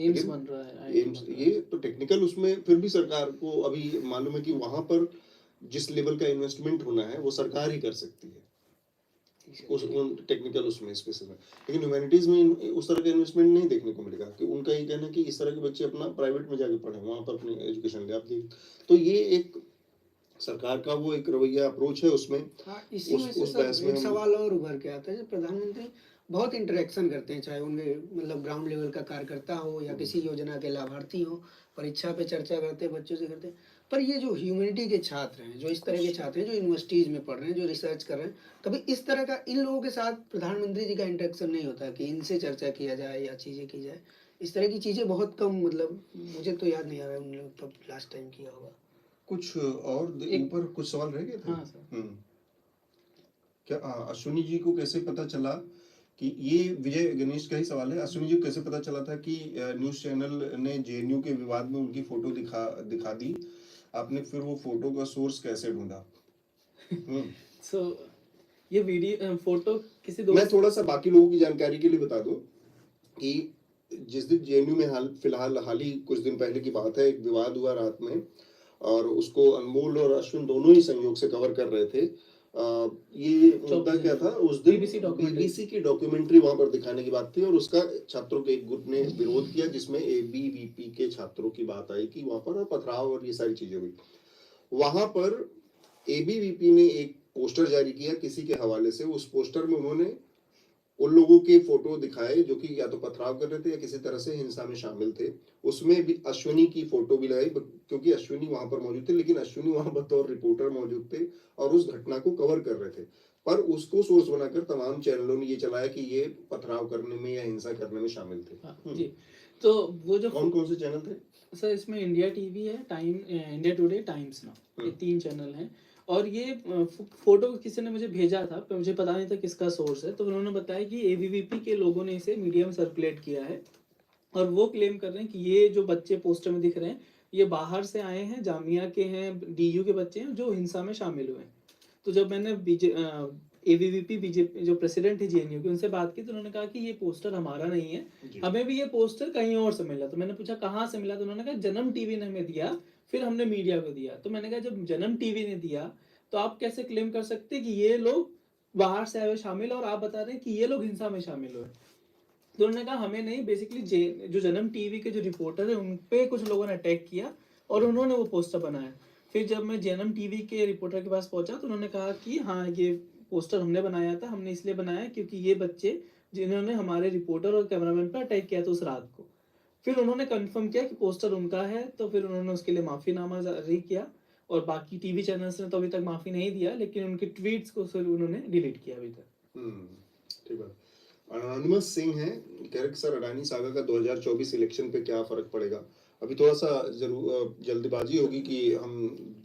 एम्स बन रहा है, एम्स, ये तो टेक्निकल, उसमें फिर भी सरकार को अभी मालूम है कि वहां पर जिस लेवल का इन्वेस्टमेंट होना है वो सरकार ही कर सकती है उस टेक्निकल उसमें स्पेस में। लेकिन ह्यूमैनिटीज में उस तरह का इन्वेस्टमेंट नहीं देखने को मिलेगा कि उनका ये कहना है कि इस तरह के बच्चे अपना प्राइवेट में जाके पढ़े, वहां पर अपनी एजुकेशन ले। आप देख, तो ये एक सरकार का वो एक रवैया अप्रोच है उसमें। हाँ, इसी में से सर एक सवाल और उभर के आता है, जब प्रधानमंत्री बहुत इंटरेक्शन करते हैं, चाहे उनके मतलब ग्राउंड लेवल का कार्यकर्ता हो या किसी योजना के लाभार्थी हो, परीक्षा पे चर्चा करते हैं, बच्चों से करते हैं। पर ये जो ह्यूमैनिटी के छात्र हैं, जो इस तरह के छात्र हैं जो यूनिवर्सिटीज में पढ़ रहे हैं, जो रिसर्च कर रहे हैं, कभी इस तरह का इन लोगों के साथ प्रधानमंत्री जी का इंटरेक्शन नहीं होता कि इनसे चर्चा किया जाए या चीजें की जाए। इस तरह की चीजें बहुत कम, मतलब मुझे तो याद नहीं आ रहा है उन लोग कब लास्ट टाइम किया होगा। कुछ और ऊपर कुछ सवाल रह गए थे। हाँ सर। क्या अश्विनी जी को कैसे पता चला कि ये विजय गणेश का ही सवाल है, अश्विनी जी को कैसे पता चला था कि न्यूज चैनल ने जेएनयू के विवाद में उनकी फोटो दिखा दी, आपने फिर वो फोटो का सोर्स कैसे ढूंढा? सो ये वीडियो फोटो किसी दोस्त, मैं थोड़ा सा बाकी लोगों की जानकारी के लिए बता दूं कि जिस दिन जेएनयू में फिलहाल हाल ही कुछ दिन पहले की बात है, एक विवाद हुआ रात में और उसको अनमोल और अश्विन दोनों ही संयोग से कवर कर रहे थे। ये मुद्दा क्या था, उस दिन बीबीसी की डॉक्यूमेंट्री वहां पर दिखाने की बात थी और उसका छात्रों के एक ग्रुप ने विरोध किया, जिसमें एबीवीपी के छात्रों की बात आई कि वहां पर पथराव और ये सारी चीजें हुई। वहां पर एबीवीपी ने एक पोस्टर जारी किया किसी के हवाले से। उस पोस्टर में उन्होंने उन लोगों के फोटो दिखाए जो कि या तो पथराव कर रहे थे या किसी तरह से हिंसा में शामिल थे। उसमें भी अश्विनी की फोटो भी लगाई क्योंकि अश्विनी वहां पर मौजूद थे, लेकिन अश्विनी वहां बतौर रिपोर्टर मौजूद थे और उस घटना को कवर कर रहे थे। पर उसको सोर्स बनाकर तमाम चैनलों ने ये चलाया कि ये पथराव करने में या हिंसा करने में शामिल थे। जी, तो वो जो कौन से चैनल थे सर? इसमें इंडिया टीवी है, इंडिया टुडे, टाइम्स नाउ, ये 3 चैनल हैं। और ये फोटो किसी ने मुझे भेजा था, पर मुझे पता नहीं था किसका सोर्स है। तो उन्होंने बताया कि एबीवीपी के लोगों ने इसे मीडिया में सर्कुलेट किया है और वो क्लेम कर रहे हैं कि ये जो बच्चे पोस्टर में दिख रहे हैं ये बाहर से आए हैं, जामिया के हैं, डीयू के बच्चे हैं जो हिंसा में शामिल हुए हैं। तो जब मैंने एबीवीपी बीजेपी जो प्रेसिडेंट है जेएनयू के, उनसे बात की तो उन्होंने कहा कि ये पोस्टर हमारा नहीं है, हमें भी ये पोस्टर कहीं और से मिला। तो मैंने पूछा कहाँ से मिला, तो उन्होंने कहा जन्म टीवी ने हमें दिया, फिर हमने मीडिया को दिया। तो मैंने कहा जब जन्म टीवी ने दिया तो आप कैसे क्लेम कर सकते कि ये लोग बाहर से आए हुए शामिल और आप बता रहे हैं कि ये लोग हिंसा में शामिल हुए? तो उन्होंने कहा हमें नहीं, बेसिकली जो जन्म टीवी के जो रिपोर्टर है उन पे कुछ लोगों ने अटैक किया और उन्होंने वो पोस्टर बनाया। फिर जब मैं जन्म टीवी के रिपोर्टर के पास पहुंचा तो उन्होंने कहा कि हाँ ये पोस्टर हमने बनाया था, हमने इसलिए बनाया क्योंकि ये बच्चे जिन्होंने हमारे रिपोर्टर और कैमरामैन पर अटैक किया था उस रात को। फिर उन्होंने कंफर्म किया कि पोस्टर उनका है, तो फिर उन्होंने उसके लिए माफीनामा जारी किया और बाकी टीवी चैनल्स ने तो अभी तक माफी नहीं दिया, लेकिन उनके ट्वीट्स को सिर्फ उन्होंने डिलीट किया अभी तक। ठीक है। अनोनिमस सिंह है, कह रहे कि सर अडानी सागा का 2024 इलेक्शन पे क्या फर्क पड़ेगा? अभी थोड़ा सा जरूर जल्दबाजी होगी कि हम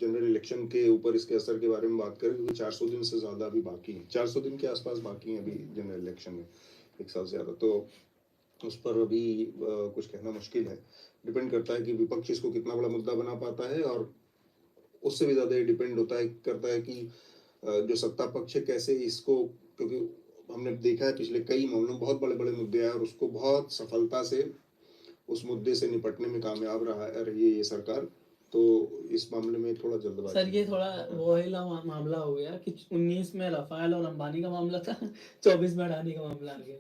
जनरल इलेक्शन के ऊपर इसके असर के बारे में बात करें, क्योंकि 400 दिन से ज्यादा अभी बाकी है, 400 दिन के आसपास बाकी है अभी जनरल इलेक्शन में, एक साल से ज्यादा। तो उस पर अभी कुछ कहना मुश्किल है। डिपेंड करता है कि विपक्ष इसको कितना बड़ा मुद्दा बना पाता है, और उससे भी ज्यादा डिपेंड होता है करता है कि जो सत्ता पक्ष है कैसे इसको, क्योंकि हमने देखा है पिछले कई मामलों में बहुत बड़े बड़े मुद्दे आए और उसको बहुत सफलता से उस मुद्दे से निपटने में कामयाब रही है ये सरकार। तो इस मामले में थोड़ा जल्दबाजी सर ये थोड़ा वहीला मामला हो गया कि 19 में राफेल और अंबानी का मामला था, 24 में अडानी का मामला आ गया।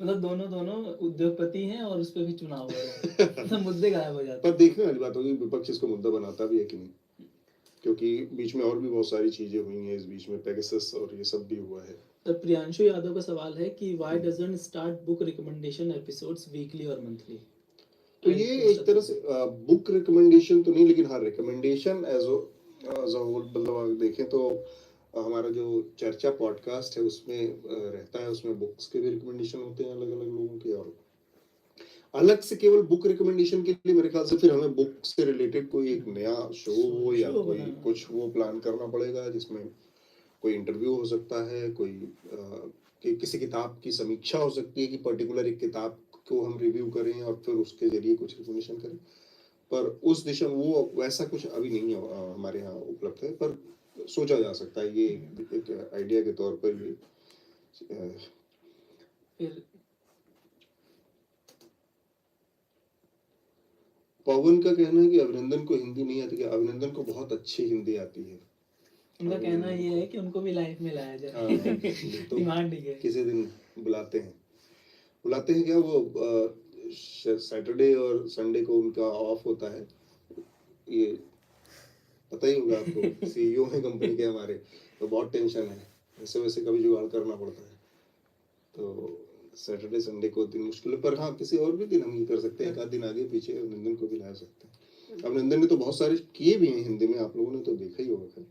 मतलब दोनों उद्योगपति हैं और उस पर भी चुनाव हो रहा है, मतलब मुद्दे गायब हो जाते हैं। पर देखने वाली बात होगी विपक्ष इसको मुद्दा बनाता भी है कि नहीं, क्योंकि बीच में और भी बहुत सारी चीजें हुई हैं, इस बीच में पेगासस और ये सब भी हुआ है। तो प्रियांशु यादव का सवाल है कि why doesn't start book recommendation episodes weekly और मंथली? तो ये एक तरह से बुक रिकमेंडेशन तो नहीं, लेकिन हाँ रिकमेंडेशन एज अ होल, मतलब अगर देखें तो हमारा जो चर्चा पॉडकास्ट है उसमें रहता है, उसमें बुक्स के भी रिकमेंडेशन होते हैं अलग अलग लोगों के, और अलग से केवल बुक रिकमेंडेशन के लिए मेरे ख्याल से फिर हमें बुक से रिलेटेड कोई एक नया शो या कोई कुछ वो प्लान करना पड़ेगा, जिसमें कोई इंटरव्यू हो सकता है, कोई किसी किताब की समीक्षा हो सकती है कि पर्टिकुलर एक किताब को हम रिव्यू करें और फिर उसके जरिए कुछ रिकमेंडेशन करें। पर उस दिशा वो वैसा कुछ अभी नहीं है हमारे यहाँ उपलब्ध है, पर सोचा जा सकता है ये एक आइडिया के तौर पर ये। फिर पवन का कहना है कि अभिनंदन को हिंदी नहीं आती, क्या अभिनंदन को बहुत अच्छी हिंदी आती है। उनका कहना ये है कि उनको भी लाइफ में लाया जाए, तो डिमांड है किसी दिन बुलाते हैं क्या, वो सैटरडे और संडे को उनका ऑफ होता है, ये पता ही होगा आपको, सीईओ है कंपनी के हमारे, तो बहुत टेंशन है, ऐसे वैसे कभी जुगाड़ करना पड़ता है, तो सैटरडे संडे को दिन मुश्किल है, पर हाँ किसी और भी दिन हम ये कर सकते हैं, एक आध दिन आगे पीछे अभिनंदन को भी ला सकते हैं। अभिनंदन ने तो बहुत सारे किए भी हैं हिंदी में, आप लोगों ने तो देखा ही होगा।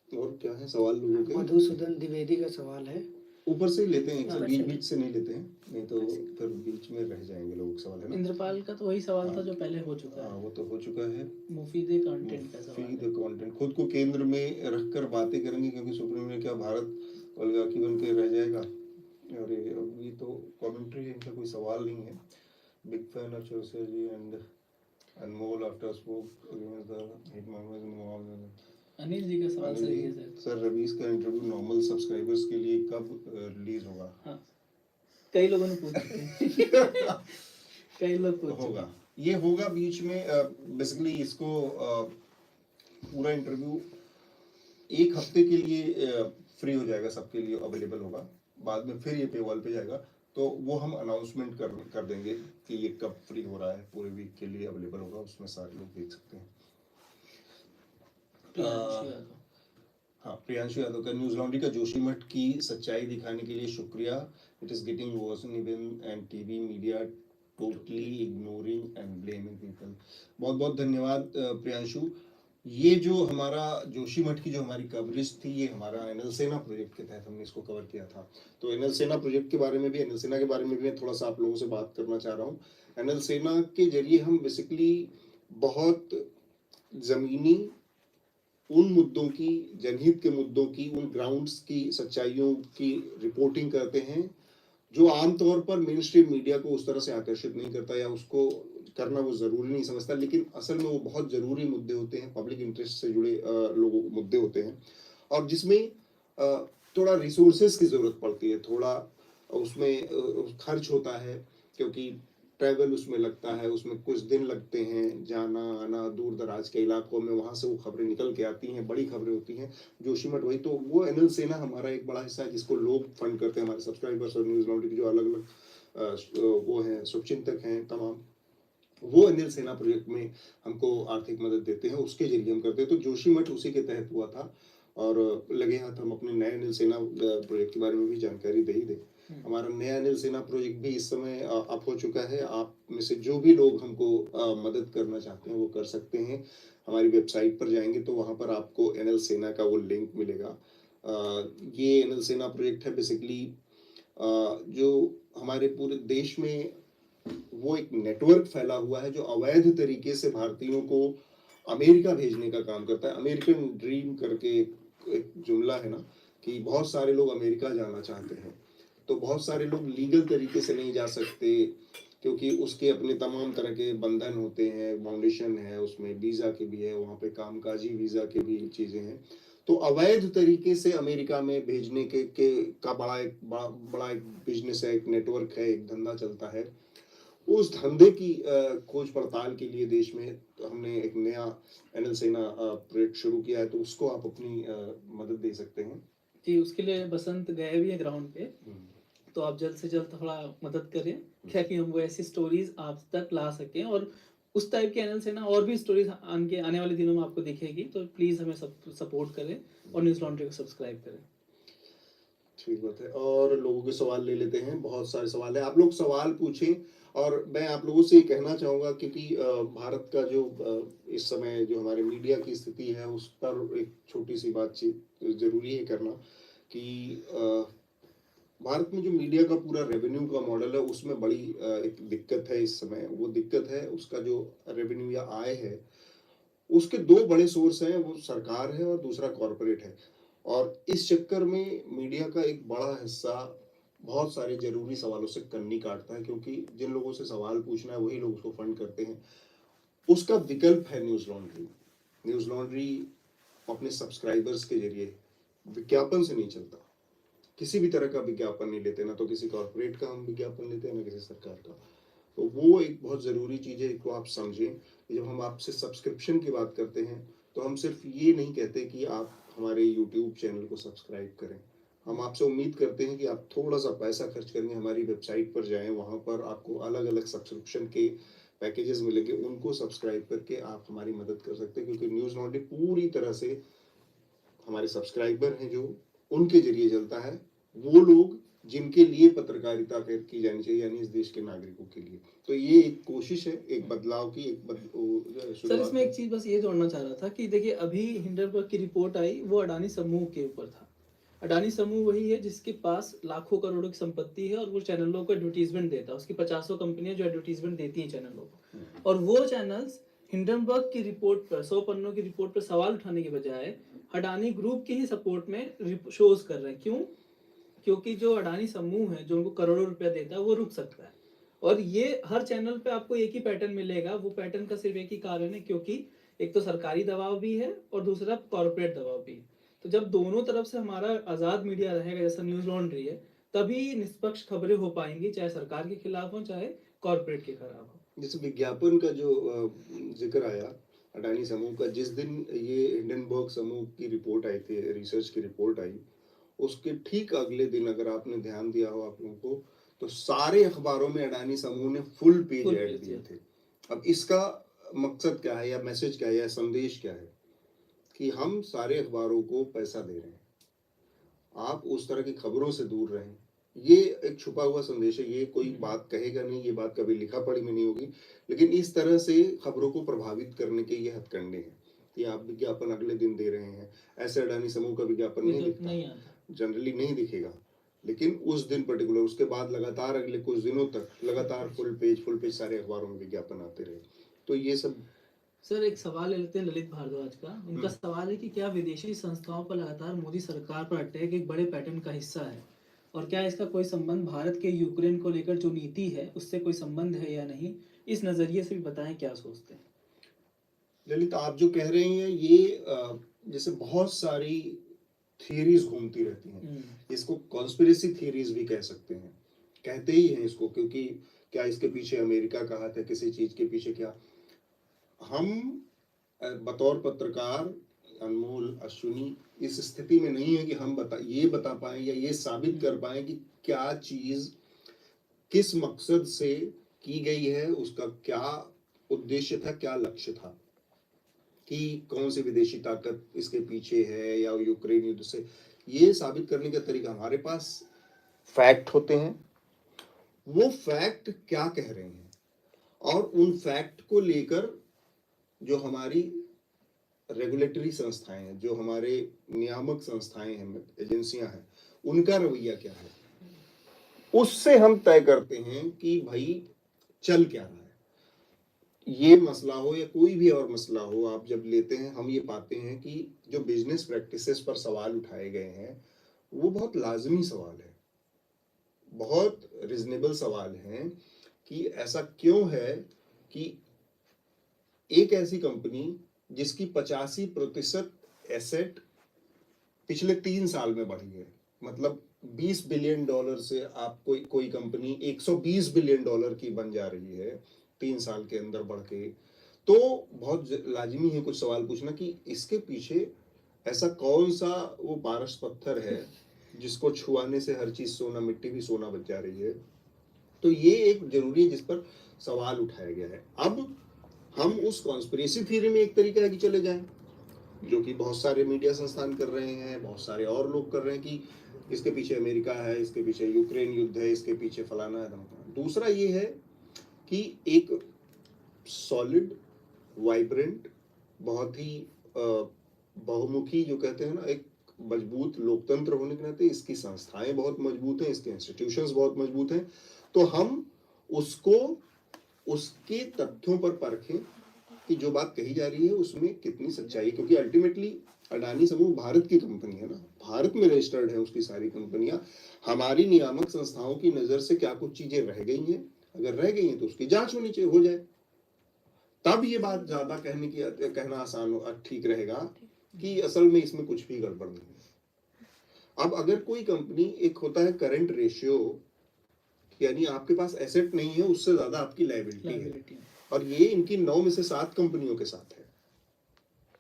और क्या है सवाल लोगों के? मधुसूदन द्विवेदी का सवाल है, ऊपर से ही लेते हैं, एक बीच से नहीं लेते हैं, नहीं तो फिर बीच में रह जाएंगे लोग सवाल, है ना। इंद्रपाल का तो वही सवाल था जो पहले हो चुका है। वो तो हो चुका है। मुफीद कंटेंट का सवाल मुफीद कंटेंट, खुद को केंद्र में रखकर बातें करेंगे क्योंकि सुप्रीम में क्या भारत ओलिगार्की बन के रह जाएगा? और ये तो कमेंट्री है, इनका कोई सवाल नहीं है। Big fan of Chaurasia ji and Anmol after spoke against the hate mongers in mall. Anil ji का सवाल सही है सर रवीश का इंटरव्यू नॉर्मल सब्सक्राइबर्स के लिए कब रिलीज होगा? हाँ, कई लोगों ने पूछा कई लोग पूछ होगा, ये होगा बीच में। बेसिकली इसको पूरा इंटरव्यू एक हफ्ते के लिए फ्री हो जाएगा, सबके लिए अवेलेबल होगा, बाद में फिर ये पेवॉल पे जाएगा, तो वो हम अनाउंसमेंट कर देंगे कि ये कब फ्री हो रहा है, पूरे वीक के लिए अवेलेबल होगा, उसमें सारे लोग देख सकते हैं। हाँ, प्रियांशु यादव का न्यूज लॉन्ड्री का जोशीमठ की सच्चाई दिखाने के लिए शुक्रिया। It is getting worse even and TV media totally ignoring and blaming people. बहुत बहुत धन्यवाद प्रियांशु। ये जो हमारा जोशीमठ की जो हमारी कवरेज थी, ये हमारा एनएल सेना प्रोजेक्ट के तहत हमने इसको कवर किया था। तो एनएल सेना प्रोजेक्ट के बारे में भी, एनएल सेना के बारे में भी मैं थोड़ा सा आप लोगों से बात करना चाह रहा हूँ। एनएल सेना के जरिए हम बेसिकली बहुत जमीनी उन मुद्दों की, जनहित के मुद्दों की, उन ग्राउंड्स की सच्चाइयों की रिपोर्टिंग करते हैं जो आमतौर पर मेन स्ट्रीम मीडिया को उस तरह से आकर्षित नहीं करता या उसको करना वो जरूरी नहीं समझता, लेकिन असल में वो बहुत जरूरी मुद्दे होते हैं, पब्लिक इंटरेस्ट से जुड़े लोगों मुद्दे होते हैं, और जिसमें थोड़ा रिसोर्सेज की जरूरत पड़ती है, थोड़ा उसमें खर्च होता है, क्योंकि ट्रैवल उसमें लगता है, उसमें कुछ दिन लगते हैं, जाना आना दूर दराज के इलाकों में, वहां से वो खबरें निकल के आती हैं, बड़ी खबरें होती हैं। जोशीमठ वही तो, वो एनएल सेना हमारा एक बड़ा हिस्सा है जिसको लोग फंड करते हैं, हमारे सब्सक्राइबर्स और न्यूज लॉन्ड्री के जो अलग अलग वो हैं शुभचिंतक हैं तमाम, वो अनिल सेना प्रोजेक्ट में हमको आर्थिक मदद देते हैं, उसके जरिए हम करते हैं। तो जोशीमठ उसी के तहत हुआ था और लगे हाथ हम अपने नए अनिल सेना प्रोजेक्ट के बारे में भी जानकारी दे ही दें। हमारा नया अनिल सेना प्रोजेक्ट भी इस समय अप हो चुका है। आप में से जो भी लोग हमको मदद करना चाहते हैं वो कर सकते हैं। हमारी वेबसाइट पर जाएंगे तो वहाँ पर आपको अनिल सेना का वो लिंक मिलेगा। ये अनिल सेना प्रोजेक्ट है बेसिकली जो हमारे पूरे देश में वो एक नेटवर्क फैला हुआ है जो अवैध तरीके से भारतीयों को अमेरिका भेजने का काम करता है। अमेरिकन ड्रीम करके एक जुमला है ना, कि बहुत सारे लोग अमेरिका जाना चाहते हैं, तो बहुत सारे लोग लीगल तरीके से नहीं जा सकते क्योंकि उसके अपने तमाम तरह के बंधन होते हैं, बाउंडेशन है, उसमें वीजा के भी है, वहाँ पे कामकाजी वीजा के भी चीजें हैं। तो अवैध तरीके से अमेरिका में भेजने के का बड़ा एक बिजनेस है, एक नेटवर्क है, एक धंधा चलता है। उस धंधे की खोज पड़ताल के लिए देश में हमने एक नया एनएल सेना प्रोजेक्ट शुरू किया है, तो उसको आप अपनी मदद दे सकते हैं जी। उसके लिए बसंत गए भी है ग्राउंड पे, तो आप जल्द से जल्द थोड़ा मदद करें क्या कि हम वो ऐसी स्टोरीज आप तक ला सकें, और उस टाइप के एनएल सेना और भी स्टोरीज आने वाले दिनों में आपको दिखेगी। तो प्लीज हमें सपोर्ट करें और न्यूज लॉन्ड्री को सब्सक्राइब करें। ठीक बात है। और लोगों के सवाल ले लेते हैं, बहुत सारे सवाल है, आप लोग सवाल पूछें। और मैं आप लोगों से ये कहना चाहूँगा क्योंकि भारत का जो इस समय जो हमारे मीडिया की स्थिति है उस पर एक छोटी सी बातचीत जरूरी है करना कि भारत में जो मीडिया का पूरा रेवेन्यू का मॉडल है उसमें बड़ी एक दिक्कत है इस समय। वो दिक्कत है उसका जो रेवेन्यू या आय है उसके दो बड़े सोर्स हैं, वो सरकार है और दूसरा कॉरपोरेट है। और इस चक्कर में मीडिया का एक बड़ा हिस्सा बहुत सारे जरूरी सवालों से कन्नी काटता है क्योंकि जिन लोगों से सवाल पूछना है वही लोग उसको फंड करते हैं। उसका विकल्प है न्यूज लॉन्ड्री। न्यूज लॉन्ड्री अपने सब्सक्राइबर्स के जरिए विज्ञापन से नहीं चलता, किसी भी तरह का विज्ञापन नहीं लेते, ना तो किसी कॉर्पोरेट का हम विज्ञापन लेते हैं ना किसी सरकार का। तो वो एक बहुत ज़रूरी चीज़ है, इसको आप समझें। जब हम आपसे सब्सक्रिप्शन की बात करते हैं तो हम सिर्फ ये नहीं कहते कि आप हमारे यूट्यूब चैनल को सब्सक्राइब करें। हम आपसे उम्मीद करते हैं कि आप थोड़ा सा पैसा खर्च करेंगे, हमारी वेबसाइट पर जाएं, वहाँ पर आपको अलग अलग सब्सक्रिप्शन के पैकेजेस मिलेंगे, उनको सब्सक्राइब करके आप हमारी मदद कर सकते हैं। क्योंकि न्यूज़ लॉन्ड्री पूरी तरह से हमारे सब्सक्राइबर हैं जो उनके जरिए चलता है, वो लोग जिनके लिए पत्रकारिता की जानी चाहिए, यानी इस देश के नागरिकों के लिए। तो ये एक कोशिश है, एक बदलाव की, सर इसमें एक चीज बस ये जोड़ना चाह रहा था कि देखिए अभी हिंडनबर्ग की रिपोर्ट आई, वो अडानी समूह के ऊपर था। अडानी समूह वही है जिसके पास लाखों करोड़ों की संपत्ति है और वो चैनलों को एडवर्टीजमेंट देता है। उसकी 50 कंपनियां जो एडवर्टीजमेंट देती हैं चैनलों को, और वो चैनल्स हिंडनबर्ग की रिपोर्ट पर 100 पन्नों की रिपोर्ट पर सवाल उठाने के बजाय अडानी ग्रुप की ही सपोर्ट में शोज कर रहे हैं। क्यों? क्योंकि जो अडानी समूह है जो उनको करोड़ों रुपया देता है वो रुक सकता है। और ये हर चैनल पे आपको एक ही पैटर्न मिलेगा। वो पैटर्न का सिर्फ एक ही कारण है, क्योंकि एक तो सरकारी दबाव भी है और दूसरा कॉर्पोरेट दबाव भी है। तो जब दोनों तरफ से हमारा आज़ाद मीडिया रहेगा जैसा न्यूज लॉन्ड्री है, तभी निष्पक्ष खबरें हो पाएंगी, चाहे सरकार के खिलाफ हो चाहे कॉर्पोरेट के खिलाफ हो। जैसे विज्ञापन का जो जिक्र आया अडानी समूह का, जिस दिन ये हिंडनबर्ग समूह की रिपोर्ट आई थी, रिसर्च की रिपोर्ट आई, उसके ठीक अगले दिन अगर आपने ध्यान दिया हो आप लोगों को, तो सारे अखबारों में अडानी समूह ने फुल पेज ऐड दिए थे। अब इसका मकसद क्या है या मैसेज क्या है या संदेश क्या है कि हम सारे अखबारों को पैसा दे रहे हैं, आप उस तरह की खबरों से दूर रहें। ये एक छुपा हुआ संदेश है, ये कोई बात कहेगा नहीं, ये बात कभी लिखा पढ़ी में नहीं होगी, लेकिन इस तरह से खबरों को प्रभावित करने के ये हथकंडे हैं कि आप विज्ञापन अगले दिन दे रहे हैं। ऐसे अडानी समूह का विज्ञापन नहीं दिखता, जनरली नहीं दिखेगा, लेकिन उस दिन पर्टिकुलर, उसके बाद लगातार अगले कुछ दिनों तक लगातार फुल पेज सारे अखबारों में विज्ञापन आते रहे। तो ये सब। सर एक सवाल ले लेते हैं ललित भारद्वाज का। उनका सवाल है कि क्या विदेशी संस्थाओं पर लगातार मोदी सरकार पर अटैक एक बड़े पैटर्न का हिस्सा है, और क्या इसका कोई संबंध भारत के यूक्रेन को लेकर जो नीति है उससे कोई संबंध है या नहीं? इस नजरिए से भी बताएं क्या सोचते हैं। ललित, आप जो कह रहे हैं ये जैसे बहुत सारी थियरीज घूमती रहती हैं, इसको कॉन्स्पिरेसी थियरीज भी कह सकते हैं, कहते ही हैं इसको, क्योंकि क्या इसके पीछे अमेरिका का हाथ है, किसी चीज के पीछे क्या। हम बतौर पत्रकार अनमोल, अश्विनी इस स्थिति में नहीं है कि हम ये बता पाए या ये साबित कर पाए कि क्या चीज किस मकसद से की गई है, उसका क्या उद्देश्य था, क्या लक्ष्य था, कि कौन सी विदेशी ताकत इसके पीछे है या यूक्रेन युद्ध से। ये साबित करने का तरीका, हमारे पास फैक्ट होते हैं, वो फैक्ट क्या कह रहे हैं और उन फैक्ट को लेकर जो हमारी रेगुलेटरी संस्थाएं हैं, जो हमारे नियामक संस्थाएं हैं, एजेंसियां हैं, उनका रवैया क्या है, उससे हम तय करते हैं कि भाई चल क्या रहा है। ये मसला हो या कोई भी और मसला हो, आप जब लेते हैं, हम ये पाते हैं कि जो बिजनेस प्रैक्टिसेस पर सवाल उठाए गए हैं वो बहुत लाजमी सवाल है, बहुत रिजनेबल सवाल हैं कि ऐसा क्यों है कि एक ऐसी कंपनी जिसकी 85% एसेट पिछले 3 साल में बढ़ी है, मतलब $20 बिलियन से आप कोई कंपनी $120 बिलियन की बन जा रही है 3 साल के अंदर बढ़ के, तो बहुत लाजिमी है कुछ सवाल पूछना कि इसके पीछे ऐसा कौन सा वो पारस पत्थर है जिसको छुआने से हर चीज सोना, मिट्टी भी सोना बच जा रही है। तो ये एक जरूरी है जिस पर सवाल उठाया गया है। अब हम उस कॉन्स्पिरेसी थ्योरी में एक तरीका है कि चले जाएं, जो कि बहुत सारे मीडिया संस्थान कर रहे हैं, बहुत सारे और लोग कर रहे हैं कि इसके पीछे अमेरिका है, इसके पीछे यूक्रेन युद्ध है, इसके पीछे फलाना है धमकाना। दूसरा ये है कि एक सॉलिड, वाइब्रेंट, बहुत ही बहुमुखी, जो कहते हैं ना, एक मजबूत लोकतंत्र होने के नाते इसकी संस्थाएं बहुत मजबूत हैं, इसके इंस्टीट्यूशंस बहुत मजबूत हैं। तो हम उसको उसके तथ्यों पर परखें कि जो बात कही जा रही है उसमें कितनी सच्चाई, क्योंकि अल्टीमेटली अडानी समूह भारत की कंपनी है ना, भारत में रजिस्टर्ड है उसकी सारी कंपनियां। हमारी नियामक संस्थाओं की नजर से क्या कुछ चीजें रह गई हैं, अगर रह गई हैं तो उसकी जांच होनी चाहिए, हो जाए, तब ये बात ज्यादा कहना आसान ठीक रहेगा कि असल में इसमें कुछ भी गड़बड़ नहीं है। अब अगर कोई कंपनी, एक होता है करंट रेशियो, यानी आपके पास एसेट नहीं है, उससे ज्यादा आपकी लायबिलिटी है, और ये इनकी 9 में से 7 कंपनियों के साथ है,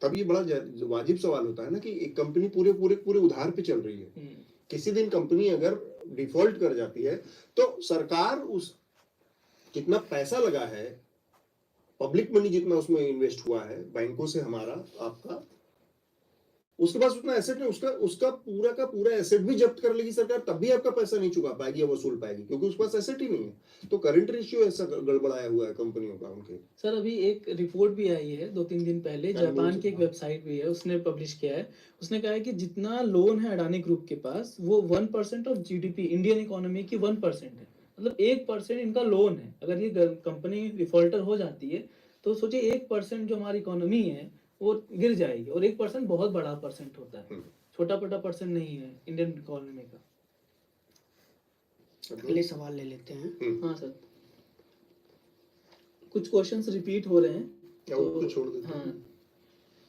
तब ये बड़ा वाजिब सवाल होता है ना कि एक कंपनी पूरे पूरे पूरे उधार पे चल रही है, किसी दिन कंपनी अगर डिफॉल्ट कर जाती है तो सरकार उस जितना पैसा लगा है, पब्लिक मनी जितना उसमें इन्वेस्ट हुआ है, बैंकों से हमारा आपका, उसके पास उतना एसेट नहीं, उसका पूरा का पूरा एसेट भी जब्त कर लेगी सरकार, तब भी आपका पैसा नहीं चुका पाएगी या वसूल पाएगी, क्योंकि उसके पास एसेट ही नहीं है। तो करंट रेशियो ऐसा गड़बड़ाया हुआ है कंपनियों का उनके। सर अभी एक रिपोर्ट भी आई है 2-3 दिन पहले, जापान की एक वेबसाइट भी है, उसने पब्लिश किया है। उसने कहा है कि जितना लोन है अडानी ग्रुप के पास वो 1% ऑफ जीडीपी इंडियन इकोनॉमी की 1% है, मतलब 1% इनका लोन है। अगर ये कंपनी डिफॉल्टर हो जाती है तो सोचिए 1% जो हमारी इकोनॉमी है वो गिर जाएगी, और 1% बहुत बड़ा परसेंट होता है, छोटा छोटा परसेंट नहीं है इंडियन इकोनॉमी का। अगले सवाल ले लेते हैं। हाँ सर, कुछ क्वेश्चंस रिपीट हो रहे हैं तो छोड़ देते हैं। हाँ,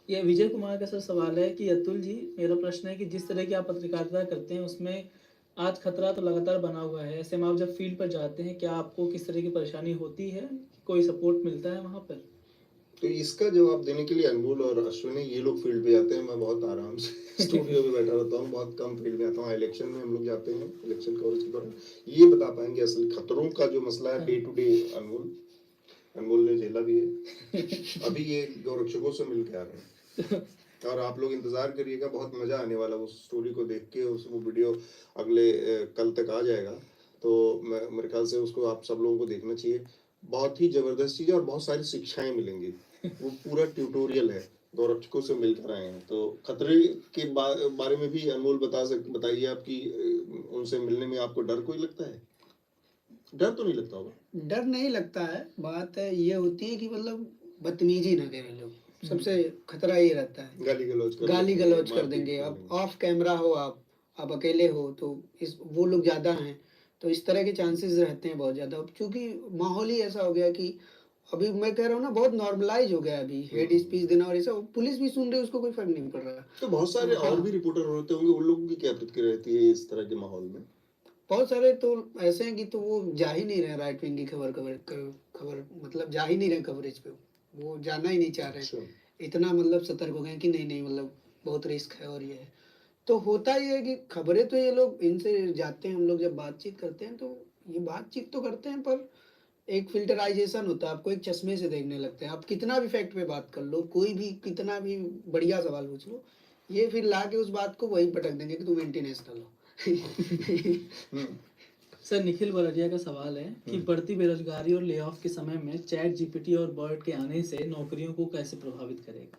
ये विजय कुमार का सर सवाल है कि अतुल जी, मेरा प्रश्न है कि जिस तरह की आप पत्रकारिता करते हैं उसमें आज खतरा तो लगातार बना हुआ है, ऐसे में आप जब फील्ड पर जाते हैं क्या आपको किस तरह की परेशानी होती है, कोई सपोर्ट मिलता है वहाँ पर? तो इसका जवाब देने के लिए अनमोल और अश्विनी, ये लोग फील्ड पे जाते हैं, मैं बहुत आराम से स्टूडियो में बैठा रहता हूँ, बहुत कम फील्ड में आता हूँ। इलेक्शन में हम लोग जाते हैं, इलेक्शन कवरेज के दौरान ये बता पाएंगे असली खतरों का जो मसला है डे टू डे। अनमोल ने झेला भी है, अभी ये गौरक्षकों से मिल के आ रहे हैं, और आप लोग इंतजार करिएगा, बहुत मजा आने वाला उस स्टोरी को देख के। वो वीडियो अगले कल तक आ जाएगा, तो मेरे ख्याल से उसको आप सब लोगों को देखना चाहिए। बहुत ही जबरदस्त चीज है और बहुत सारी शिक्षाएं मिलेंगी। वो पूरा ट्यूटोरियल है, गौरक्षकों से मिलकर आए हैं। तो खतरे के बारे में भी अनमोल बताइए, आपकी उनसे मिलने में आपको डर कोई लगता है? डर तो नहीं लगता होगा? डर नहीं लगता है, बात ये होती है कि मतलब बदतमीजी ना करें लोग, सबसे खतरा ये रहता है। गाली गलौज कर देंगे। अब ऑफ कैमरा हो, आप अकेले हो तो वो लोग ज्यादा हैं, तो इस तरह के चांसेस रहते हैं बहुत ज्यादा, क्योंकि माहौल ही ऐसा हो गया कि अभी मैं कह रहा हूँ ना, बहुत नॉर्मलाइज हो गया अभी हेड स्पीच देना, और ऐसा पुलिस भी सुन रही है, उसको कोई फर्क नहीं पड़ रहा। तो बहुत सारे और भी रिपोर्टर होते होंगे, उन लोगों की क्या प्रतिक्रिया रहती है इस तरह के माहौल में? बहुत सारे तो ऐसे हैं कि तो वो जा ही नहीं रहे राइट विंग की खबर मतलब जा ही नहीं रहे कवरेज पे, वो जाना ही नहीं चाह रहे, अच्छा। इतना मतलब सतर्क हो गए कि नहीं नहीं मतलब बहुत रिस्क है और ये है। तो होता ही है कि खबरें तो ये लोग इनसे जाते हैं, हम लोग जब बातचीत करते हैं तो ये बातचीत तो करते हैं पर एक फिल्टराइजेशन होता है, आपको एक चश्मे से देखने लगते हैं, आप कितना भी फैक्ट पे बात कर लो, कोई भी कितना भी बढ़िया सवाल पूछ लो, ये फिर ला के उस बात को वहीं पटक देंगे कि तुम इंटरनेशनल हो। हम्म। सर निखिल बरजिया का सवाल है कि बढ़ती बेरोजगारी और ले ऑफ के समय में चैट जीपीटी और बर्ड के आने से नौकरियों को कैसे प्रभावित करेगा?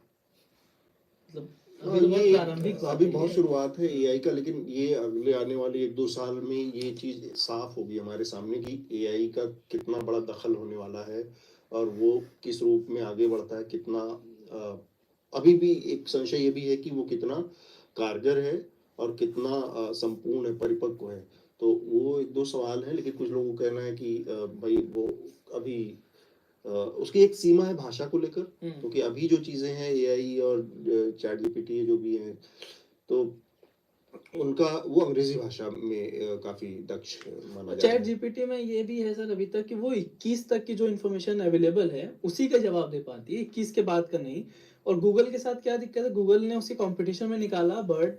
मतलब अभी तो बहुत ये प्रारंभिक बात अभी है बहुत ये। शुरुआत है एआई का, लेकिन ये अगले आने वाले 1-2 साल में ये चीज साफ होगी हमारे सामने कि एआई का कितना बड़ा दखल होने वाला है और वो किस रूप में आगे बढ़ता है, कितना अभी भी एक संशय ये भी है कि वो कितना कारगर है और कितना संपूर्ण है, परिपक्व है। तो वो 1-2 सवाल है, लेकिन कुछ लोगों का कहना है कि भाई वो अभी उसकी एक सीमा है भाषा को लेकर, क्योंकि अभी जो चीजें हैं एआई और चैट जीपीटी जो भी है, तो उनका वो अंग्रेजी भाषा में काफी दक्ष माना जाता चैट है। जीपीटी में ये भी है सर अभी तक कि वो 21 तक की जो इन्फॉर्मेशन अवेलेबल है उसी का जवाब दे पाती है, 21 के बाद का नहीं। और गूगल के साथ क्या दिक्कत है, गूगल ने उसी कंपटीशन में निकाला बर्ड,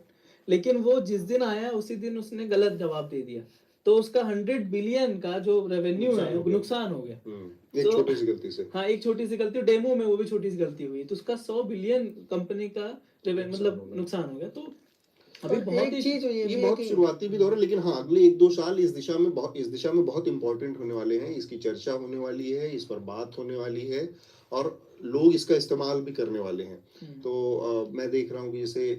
लेकिन वो जिस दिन आया उसी दिन उसने गलत जवाब दे दिया, तो उसका 100 बिलियन का जो रेवेन्यू है वो नुकसान हो गया। एक तो छोटी सी गलती से। हाँ, एक छोटी सी गलती, डेमो में वो भी छोटी सी गलती हुई तो उसका 100 बिलियन कंपनी का मतलब नुकसान हो गया। तो अभी और बहुत एक ही चीज ये ये भी है बहुत कि शुरुआती भी दौर है, लेकिन हाँ अगले 1-2 साल इस दिशा में बहुत इंपॉर्टेंट होने वाले हैं। इसकी चर्चा होने वाली है, इस पर बात होने वाली है और लोग इसका इस्तेमाल भी करने वाले हैं। तो मैं देख रहा हूँ कि जैसे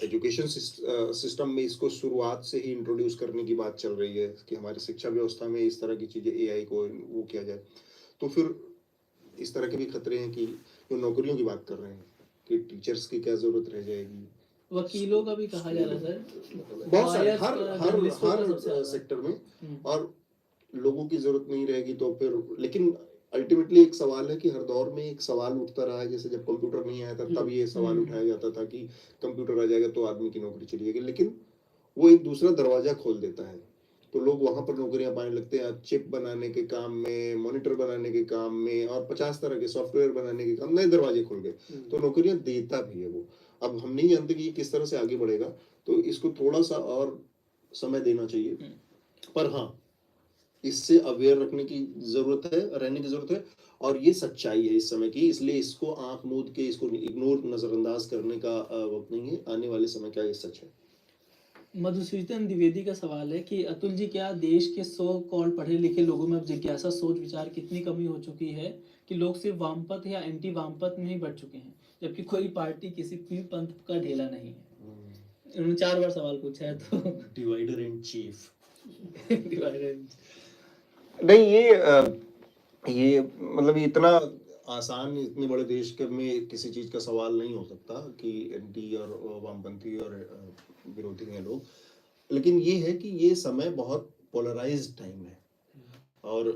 एजुकेशन सिस्टम में इसको शुरुआत से ही इंट्रोड्यूस करने की बात चल रही है कि हमारी शिक्षा व्यवस्था में इस तरह की चीजें एआई को वो किया जाए। तो फिर इस तरह के भी खतरे हैं कि जो नौकरियों की बात कर रहे हैं कि टीचर्स की क्या जरूरत रह जाएगी, वकीलों का भी कहा जा रहा है सर, बहुत सारे lawyers हर का, हर जर्नलिस्टों का सबसे हर ज्यादा। सेक्टर में। और लोगों की जरूरत नहीं रहेगी तो फिर, लेकिन अल्टीमेटली एक सवाल है कि हर दौर में एक सवाल उठता रहा है। जैसे जब कंप्यूटर नहीं आया था तब ये सवाल उठाया जाता था कि कंप्यूटर आ जाएगा तो आदमी की नौकरी चली जाएगी, लेकिन वो एक दूसरा दरवाजा खोल देता है तो लोग वहां पर नौकरियां पाने लगते हैं। चिप बनाने के काम में, मॉनिटर बनाने के काम में और 50 तरह के सॉफ्टवेयर बनाने के काम, नए दरवाजे खुल गए तो नौकरियां देता भी है वो। अब हम नहीं जानते कि ये किस तरह से आगे बढ़ेगा, तो इसको थोड़ा सा और समय देना चाहिए। पर हाँ, इससे अवेयर रखने की जरूरत है, रहने की जरूरत है और ये सच्चाई है इस समय की, इसलिए इसको आंख मूंद के इसको इग्नोर, नजरअंदाज करने का वक्त नहीं है। आने वाले समय का ये सच है। मधुसूदन द्विवेदी का सवाल है कि अतुल जी, क्या देश के 100 करोड़ पढ़े लिखे लोगों में अब जिज्ञासा, सोच विचार कितनी कमी हो चुकी है कि लोग सिर्फ वामपंथ या एंटी वामपंथ में ही बढ़ चुके हैं, जबकि कोई पार्टी किसी भी पंथ का ढेला नहीं है? उन्होंने 4 बार सवाल पूछा है तो डिवाइडर इन चीफ। डिवाइडेड। नहीं, ये मतलब ये इतना आसान, इतने बड़े देश के में किसी चीज का सवाल नहीं हो सकता कि एंटी और वामपंथी और विरोधी हैं लोग। लेकिन ये है कि ये समय बहुत पोलराइज्ड टाइम है और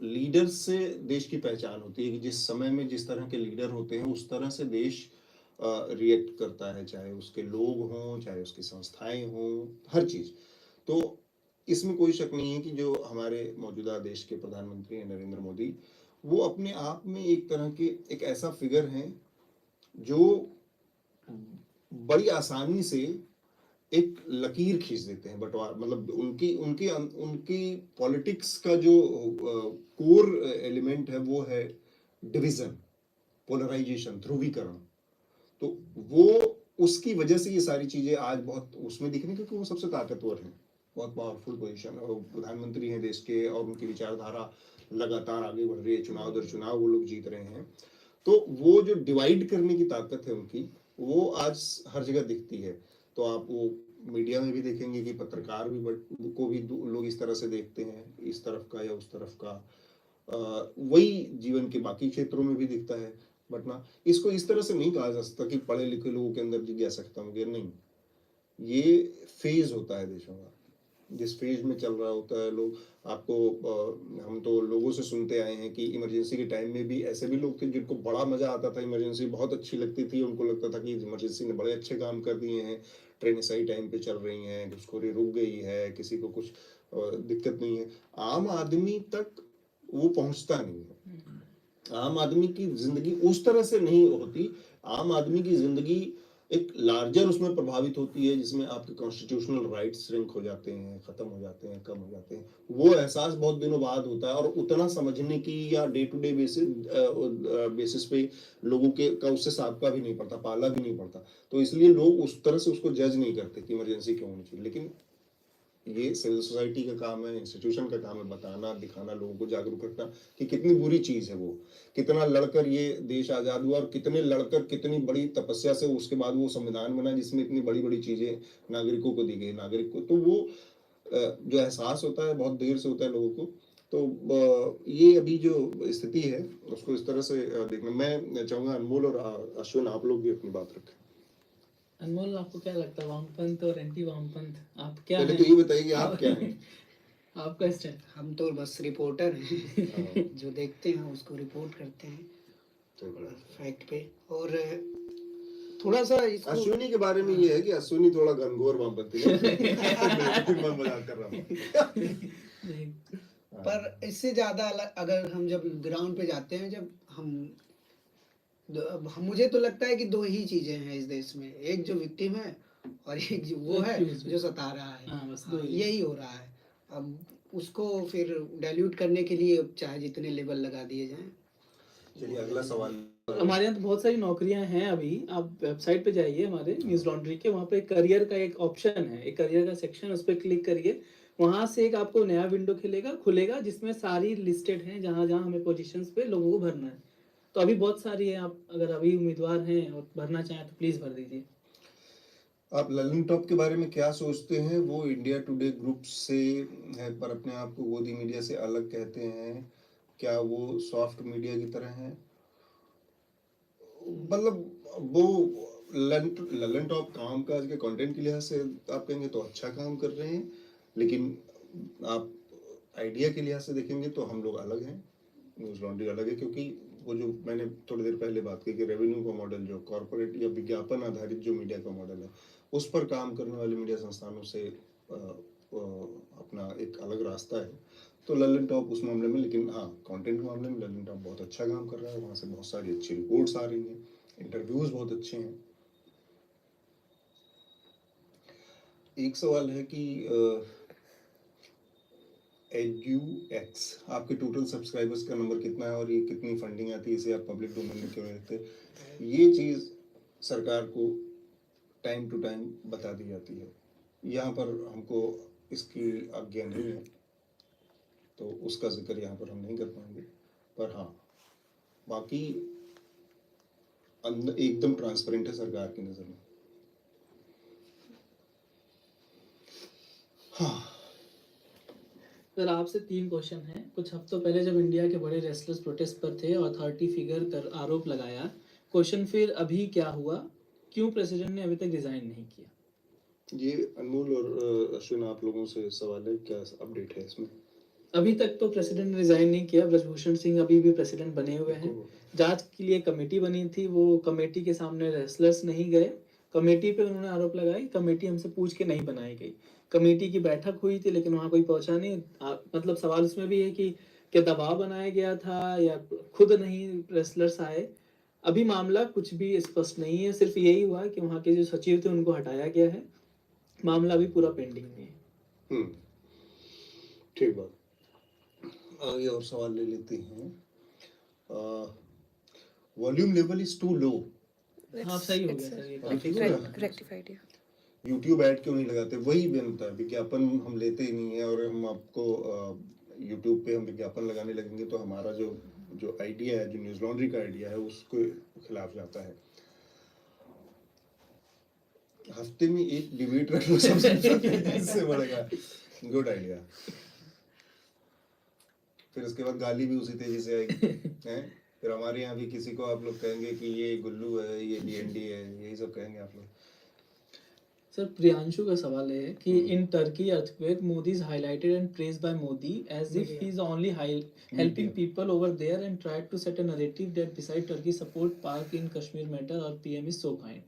लीडर से देश की पहचान होती है कि जिस समय में जिस तरह के लीडर होते हैं उस तरह से देश रिएक्ट करता है, चाहे उसके लोग हों, चाहे उसकी संस्थाएं हों, हर चीज। तो इसमें कोई शक नहीं है कि जो हमारे मौजूदा देश के प्रधानमंत्री हैं नरेंद्र मोदी, वो अपने आप में एक तरह के एक ऐसा फिगर हैं जो बड़ी आसानी से एक लकीर खींच देते हैं बंटवार, मतलब उनकी उनकी उनकी पॉलिटिक्स का जो कोर एलिमेंट है वो है डिवीजन, पोलराइजेशन, ध्रुवीकरण। तो वो उसकी वजह से ये सारी चीजें आज बहुत उसमें दिख रही, क्योंकि वो सबसे ताकतवर हैं, बहुत पावरफुल पोजीशन है, प्रधानमंत्री हैं देश के और उनकी विचारधारा लगातार आगे बढ़ रही है, चुनाव दर चुनाव वो लोग जीत रहे हैं। तो वो जो डिवाइड करने की ताकत है उनकी, वो आज हर जगह दिखती है। तो आप वो मीडिया में भी देखेंगे कि पत्रकार भी को भी लोग इस तरह से देखते हैं, इस तरफ का या उस तरफ का। वही जीवन के बाकी क्षेत्रों में भी दिखता है। बट ना, इसको इस तरह से नहीं कहा जा सकता कि पढ़े लिखे लोगों के अंदर जिज्ञासा खत्म हो गया, नहीं। ये फेज होता है देशों का, जिस फेज में चल रहा होता है लोग, आपको हम तो लोगों से सुनते आए हैं कि इमरजेंसी के टाइम में भी ऐसे भी लोग थे जिनको बड़ा मजा आता था, इमरजेंसी बहुत अच्छी लगती थी, उनको लगता था कि इमरजेंसी ने बड़े अच्छे काम कर दिए हैं, ट्रेनें सही टाइम पे चल रही हैं, घुसखोरी रुक गई है, किसी को कुछ दिक्कत नहीं है। आम आदमी तक वो पहुंचता नहीं है। आम आदमी की जिंदगी उस तरह से नहीं होती। आम आदमी की जिंदगी एक लार्जर उसमें प्रभावित होती है, जिसमें आपके कॉन्स्टिट्यूशनल राइट्स श्रिंक हो जाते हैं, खत्म हो जाते हैं, कम हो जाते हैं। वो एहसास बहुत दिनों बाद होता है, और उतना समझने की या डे टू डे बेसिस पे लोगों के का उससे साबका भी नहीं पड़ता, पाला भी नहीं पड़ता। तो इसलिए लोग उस तरह से उसको जज नहीं करते कि इमरजेंसी क्यों होनी चाहिए। लेकिन ये सिविल सोसाइटी का काम है, इंस्टीट्यूशन का काम है बताना, दिखाना, लोगों को जागरूक रखना कि कितनी बुरी चीज है वो, कितना लड़कर ये देश आजाद हुआ, और कितने लड़कर कितनी बड़ी तपस्या से उसके बाद वो संविधान बना जिसमें इतनी बड़ी बड़ी चीजें नागरिकों को दी गई, नागरिक को। तो वो जो एहसास होता है बहुत देर से होता है लोगों को। तो ये अभी जो स्थिति है उसको इस तरह से देखना। मैं चाहूंगा अनमोल और अश्विन आप लोग भी अपनी बात रखें। अनमोल, आपको क्या लगता है वामपंथ और एंटी वामपंथ आप क्या पहले हैं? तो ये बताइए कि आप क्या हैं। आपका स्टैंड। हम तो बस रिपोर्टर हैं, जो देखते हैं उसको रिपोर्ट करते हैं फैक्ट पे। और थोड़ा सा इसको अश्विनी के बारे में ये है कि अश्विनी थोड़ा घनघोर वामपंथी है। मैं मजाक कर रहा हूँ। पर इससे ज्यादा अलग, अगर हम जब ग्राउंड पे जाते हैं, जब मुझे तो लगता है कि दो ही चीजें हैं इस देश में, एक जो विक्टिम है और एक जो वो है जो सता रहा है। हाँ, बस हाँ, दो ही। यही हो रहा है। अब उसको फिर डाइल्यूट करने के लिए चाहे जितने लेबल लगा दिए जाएं। चलिए अगला सवाल। हमारे यहाँ तो बहुत सारी नौकरियां हैं अभी। आप वेबसाइट पे जाइए हमारे न्यूज लॉन्ड्री के, वहाँ पे करियर का एक ऑप्शन है, एक करियर का सेक्शन, उस पर क्लिक करिए। वहां से एक आपको नया विंडो खुलेगा जिसमें सारी लिस्टेड हैं जहाँ जहाँ हमें पोजीशंस पे लोगों को भरना है। तो अभी बहुत सारी है, आप अगर अभी उम्मीदवार हैं और भरना चाहें तो प्लीज भर दीजिए। आप ललन टॉप के बारे में क्या सोचते हैं? वो इंडिया टुडे ग्रुप से है पर अपने आप को गोदी मीडिया से अलग कहते हैं, क्या वो सॉफ्ट मीडिया की तरह है? मतलब वो ललन टॉप काम काज के कंटेंट के लिहाज से आप कहेंगे तो अच्छा काम कर रहे हैं, लेकिन आप आइडिया के लिहाज से देखेंगे तो हम लोग अलग हैं, न्यूज लॉन्ड्री अलग है। क्योंकि वो जो मैंने थोड़ी देर पहले बात की कि रेवेन्यू का मॉडल, जो कॉर्पोरेट या विज्ञापन आधारित जो मीडिया का मॉडल है, उस पर काम करने वाले मीडिया संस्थानों से अपना एक अलग रास्ता है। तो ललन टॉप उस मामले में, लेकिन हाँ कंटेंट के मामले में ललन टॉप बहुत अच्छा काम कर रहा है। वहाँ से बहुत सारी अच्छी रिपोर्ट्स आ रही हैं, इंटरव्यूज बहुत अच्छे हैं। एक सवाल है कि EduX, आपके टोटल सब्सक्राइबर्स का नंबर कितना है और ये कितनी फंडिंग आती है, इसे आप पब्लिक डोमेन में क्यों रखते हैं? ये चीज़ सरकार को टाइम टू टाइम बता दी जाती है। यहाँ पर हमको इसकी आज्ञा नहीं है, तो उसका जिक्र यहाँ पर हम नहीं कर पाएंगे। पर हाँ, बाकी एकदम ट्रांसपेरेंट है सरकार की नज़र में। हाँ सर, आपसे 3 क्वेश्चन हैं। कुछ हफ्तों पहले जब इंडिया के बड़े रेसलर्स प्रोटेस्ट पर थे, अथॉरिटी फिगर कर आरोप लगाया। क्वेश्चन फिर अभी क्या हुआ, क्यों प्रेसिडेंट ने अभी तक रिजाइन नहीं किया? ये अनमोल और अश्विन आप लोगों से सवाल है, क्या अपडेट है इसमें? अभी तक तो प्रेसिडेंट ने रिजाइन नहीं किया। ब्रजभूषण सिंह अभी भी प्रेसिडेंट बने हुए हैं। जांच के लिए कमेटी बनी थी, वो कमेटी के सामने रेसलर्स नहीं गए। कमेटी पे उन्होंने आरोप लगाई, कमेटी हमसे पूछ के नहीं बनाई गई। कमेटी की बैठक हुई थी लेकिन वहाँ कोई पहुंचा नहीं। मतलब सवाल इसमें भी है कि क्या दबाव बनाया गया था या खुद नहीं रेसलर्स आए। अभी मामला कुछ भी स्पष्ट नहीं है, सिर्फ यही हुआ कि वहाँ के जो सचिव थे उनको हटाया गया है। मामला अभी पूरा पेंडिंग में है। ठीक बात। आगे और सवाल ले लेते हैं। Volume level is to low. हाँ, सही हो गया सर, ये रेक्टिफाइड है। यूट्यूब ऐड क्यों नहीं लगाते? वही बनता है, विज्ञापन हम लेते ही नहीं है। और हम आपको यूट्यूब पे हम विज्ञापन लगाने लगेंगे तो हमारा जो आइडिया है, जो न्यूज लॉन्ड्री का आइडिया है, उसके खिलाफ जाता है। हफ्ते में एक डिबेट रख लो, सबसे बढ़ेगा। Good idea. फिर उसके बाद गाली भी उसी तेजी से आएगी हैं। फिर हमारे यहाँ भी किसी को आप लोग कहेंगे कि ये गुल्लू है, ये डीएनडी है, यही सब कहेंगे आप लोग। सर प्रियांशु का सवाल है कि in Turkey earthquake Modi is highlighted and praised by Modi as if he is only helping people over there and tried to set a narrative that beside Turkey support Pak in Kashmir matter or PM is so kind.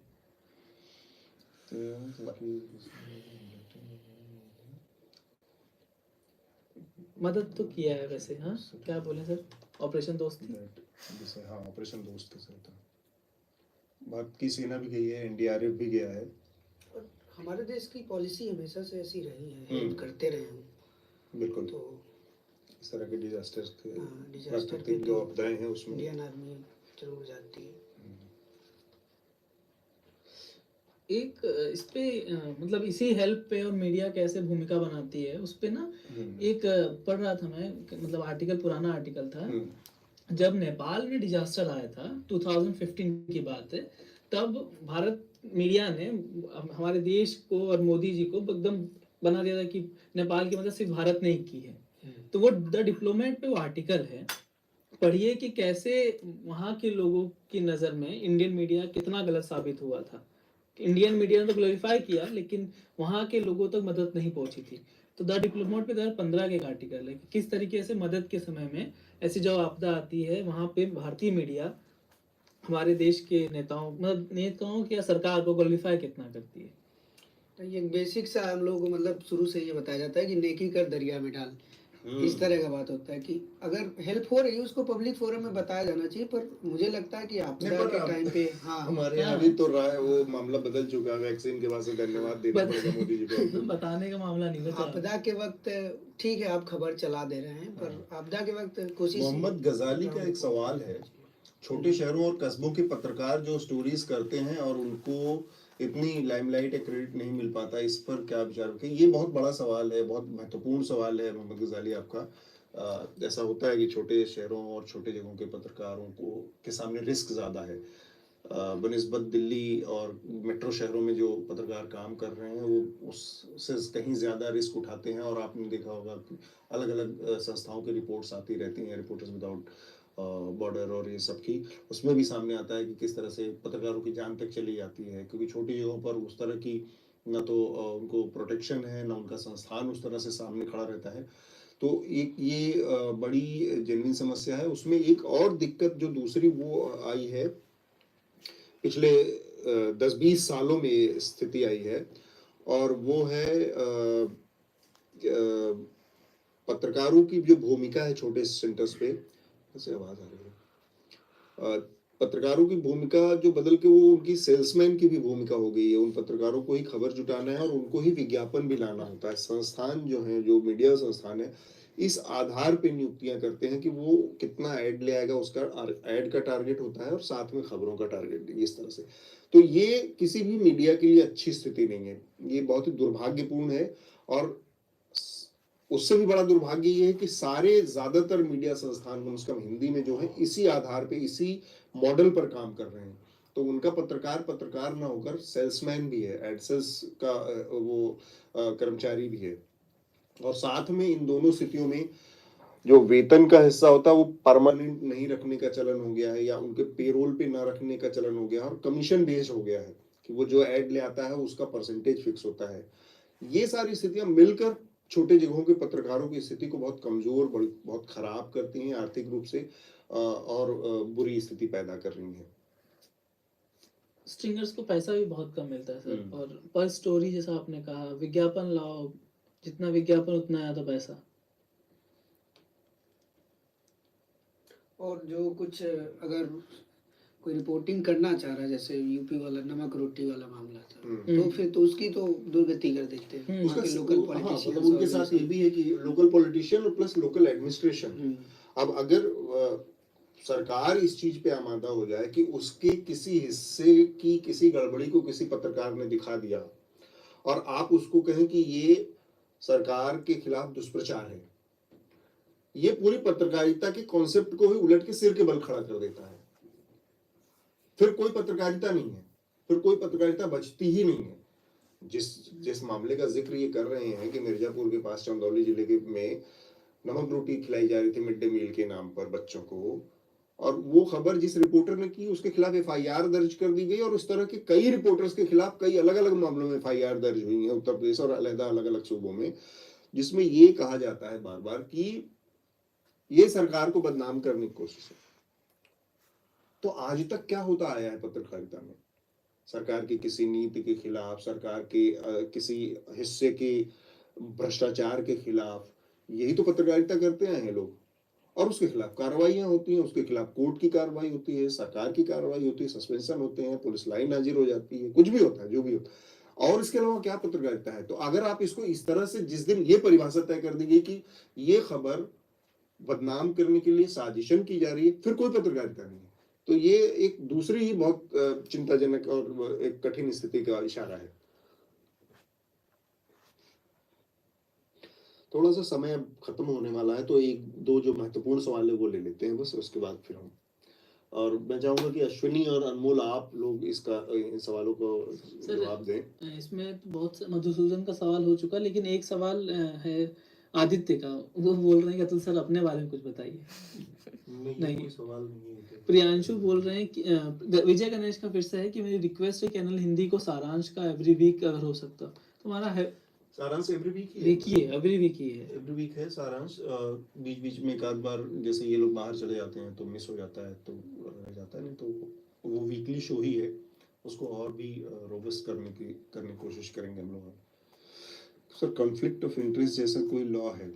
मदद तो किया है वैसे, हाँ क्या बोले sir, operation दोस्ती। जैसे हाँ ऑपरेशन दोस्त के साथ था, भारत की सेना भी गई है, एनडीआरएफ भी गया है। और हमारे देश की पॉलिसी हमेशा से ऐसी रही है, हेल्प करते रहे हैं। बिल्कुल, तो इस तरह के डिजास्टर के डिजास्टर प्राकृतिक जो आपदाएं हैं उसमें इंडियन आर्मी जरूर जाती है। एक इस पे मतलब इसी हेल्प पे और मीडिया कैसे भूमिका बनाती है उस पे ना एक पढ़ रहा था मैं, मतलब आर्टिकल, पुराना आर्टिकल था, जब नेपाल में डिजास्टर आया था 2015 की बात है, तब भारत मीडिया ने हमारे देश को और मोदी जी को एकदम बना दिया था कि नेपाल की मदद सिर्फ भारत ने ही की है। तो वो द डिप्लोमेट पे वो आर्टिकल है, पढ़िए कि कैसे वहाँ के लोगों की नज़र में इंडियन मीडिया कितना गलत साबित हुआ था। इंडियन मीडिया ने तो ग्लोरीफाई किया लेकिन वहाँ के लोगों तक मदद नहीं पहुंची थी। तो द डिप्लोमेट पे 2015 के एक आर्टिकल है कि किस तरीके से मदद के समय में ऐसी जब आपदा आती है वहाँ पे भारतीय मीडिया हमारे देश के नेताओं, मतलब नेताओं की या सरकार को ग्लोरीफाई कितना करती है। तो ये बेसिक सा हम लोग को मतलब शुरू से ये बताया जाता है कि नेकी कर दरिया में डाल, इस तरह का बात होता है कि अगर हेल्प हो रही है उसको पब्लिक फोरम में बताया जाना चाहिए। पर मुझे लगता है कि आपदा के टाइम पे हमारे यहाँ भी तो रहा है, वो मामला बदल चुका है, वैक्सीन के बाद से धन्यवाद देना पड़ेगा मोदी जी को। बताने का मामला नहीं बचा। आपदा के वक्त ठीक है आप खबर चला दे रहे हैं, पर आपदा के वक्त कोशिश। मोहम्मद गजाली का एक सवाल है, छोटे शहरों और कस्बों के पत्रकार जो स्टोरीज करते हैं और उनको इतनी लाइमलाइट या क्रेडिट नहीं मिल पाता, इस पर क्या विचार रखें? ये बहुत बड़ा सवाल है, बहुत महत्वपूर्ण सवाल है मोहम्मद गजाली आपका। ऐसा होता है कि छोटे शहरों और छोटे जगहों के पत्रकारों को के सामने रिस्क ज़्यादा है बनिस्बत दिल्ली और मेट्रो शहरों में जो पत्रकार काम कर रहे हैं वो उससे कहीं ज़्यादा रिस्क उठाते हैं। और आपने देखा होगा कि अलग अलग संस्थाओं की रिपोर्ट्स आती रहती हैं, रिपोर्टर्स विदाउट बॉर्डर और ये सब की, उसमें भी सामने आता है कि किस तरह से पत्रकारों की जान तक चली जाती है, क्योंकि छोटी जगहों पर उस तरह की ना तो उनको प्रोटेक्शन है, ना उनका संस्थान उस तरह से सामने खड़ा रहता है। तो एक ये बड़ी जेन्युइन समस्या है। उसमें एक और दिक्कत जो दूसरी वो आई है, पिछले 10-20 सालों में स्थिति आई है, और वो है पत्रकारों की जो भूमिका है छोटे सेंटर्स पे, कैसे आवाज आ रही है, पत्रकारों की भूमिका जो बदल के वो उनकी सेल्समैन की भी भूमिका हो गई है। उन पत्रकारों को ही खबर जुटाना है और उनको ही विज्ञापन भी लाना होता है। संस्थान जो है, जो मीडिया संस्थान है, इस आधार पे नियुक्तियां करते हैं कि वो कितना ऐड ले आएगा, उसका ऐड का टारगेट होता है और साथ में खबरों का टारगेट, इस तरह से। तो ये किसी भी मीडिया के लिए अच्छी स्थिति नहीं है, ये बहुत ही दुर्भाग्यपूर्ण है। और उससे भी बड़ा दुर्भाग्य ये है कि सारे ज्यादातर मीडिया संस्थान कम से कम हिंदी में जो है इसी आधार पे, इसी मॉडल पर काम कर रहे हैं। तो उनका पत्रकार ना होकर सेल्समैन भी है, एडसेल्स का वो कर्मचारी भी है। और साथ में इन दोनों स्थितियों में जो वेतन का हिस्सा होता है वो परमानेंट नहीं रखने का चलन हो गया है, या उनके पेरोल पे ना रखने का चलन हो गया है, और कमीशन बेस्ड हो गया है कि वो जो ऐड ले आता है उसका परसेंटेज फिक्स होता है। ये सारी स्थितियां मिलकर छोटे जगहों के पत्रकारों की स्थिति को बहुत कमजोर, बहुत खराब करती हैं आर्थिक रूप से, और बुरी स्थिति पैदा कर रही हैं। स्ट्रिंगर्स को पैसा भी बहुत कम मिलता है सर, और पर स्टोरी जैसा आपने कहा, विज्ञापन लाओ, जितना विज्ञापन उतना ज्यादा पैसा। और जो कुछ अगर कोई रिपोर्टिंग करना चाह रहा है, जैसे यूपी वाला नमक रोटी वाला मामला था, तो फिर तो उसकी तो दुर्गति कर देते हैं उसका लोकल हाँ, पॉलिटिशियंस। मतलब उनके साथ ये भी है कि लोकल पॉलिटिशियन और प्लस लोकल एडमिनिस्ट्रेशन। अब अगर सरकार इस चीज पे आमादा हो जाए कि उसके किसी हिस्से की किसी गड़बड़ी को किसी पत्रकार ने दिखा दिया, और आप उसको कहें कि ये सरकार के खिलाफ दुष्प्रचार है, ये पूरी पत्रकारिता के कॉन्सेप्ट को ही उलट के सिर के बल खड़ा कर देता है। फिर कोई पत्रकारिता नहीं है, फिर कोई पत्रकारिता बचती ही नहीं है। जिस मामले का जिक्र ये कर रहे हैं कि मिर्जापुर के पास चंदौली जिले के में नमक रोटी खिलाई जा रही थी मिड डे मील के नाम पर बच्चों को, और वो खबर जिस रिपोर्टर ने की उसके खिलाफ एफआईआर दर्ज कर दी गई, और उस तरह के कई रिपोर्टर्स के खिलाफ कई अलग अलग मामलों में एफआईआर दर्ज हुई है उत्तर प्रदेश और अलग अलग सूबों में, जिसमें ये कहा जाता है बार बार कि ये सरकार को बदनाम करने की कोशिश है। तो आज तक क्या होता आया है पत्रकारिता में? सरकार की किसी नीति के खिलाफ, सरकार के किसी हिस्से के भ्रष्टाचार के खिलाफ, यही तो पत्रकारिता करते आए हैं लोग, और उसके खिलाफ कार्रवाइयां होती हैं, उसके खिलाफ कोर्ट की कार्रवाई होती है, सरकार की कार्रवाई होती है, सस्पेंशन होते हैं, पुलिस लाइन हाजिर हो जाती है, कुछ भी होता है, जो भी होता है। और इसके अलावा क्या पत्रकारिता है? तो अगर आप इसको इस तरह से, जिस दिन ये परिभाषा तय कर दी गई कि ये खबर बदनाम करने के लिए साजिशन की जा रही है, फिर कोई पत्रकारिता नहीं है। तो ये एक दूसरी ही बहुत चिंताजनक और एक कठिन स्थिति का इशारा है। थोड़ा सा समय अब खत्म होने वाला है, तो एक दो जो महत्वपूर्ण सवाल है वो ले लेते हैं बस, उसके बाद फिर हम, और मैं चाहूंगा कि अश्विनी और अनमोल आप लोग इसका इन सवालों को जवाब दें। इसमें तो बहुत मधुसूदन का सवाल हो चुका, लेकिन एक सवाल है आदित्य का। वो बोल रहे हैं कि अतुल सर अपने बारे में कुछ बताइए। नहीं, कोई सवाल नहीं है। प्रियांशु बोल रहे हैं कि विजय गणेश का फिर से है कि मेरी रिक्वेस्ट है चैनल हिंदी को सारांश का एवरी वीक अगर हो सकता। तुम्हारा है सारांश एवरी वीक ही देखिए, एवरी वीक ही है, एवरी वीक है सारांश। बीच बीच में एक आध बार जैसे ये लोग बाहर चले जाते हैं तो मिस हो जाता है, तो रह जाता है, नहीं तो वो वीकली शो ही है, उसको और भी रोबस्ट करने की कोशिश करेंगे हम लोग। सर, कॉन्फ्लिक्ट ऑफ इंटरेस्ट जैसा कोई लॉ है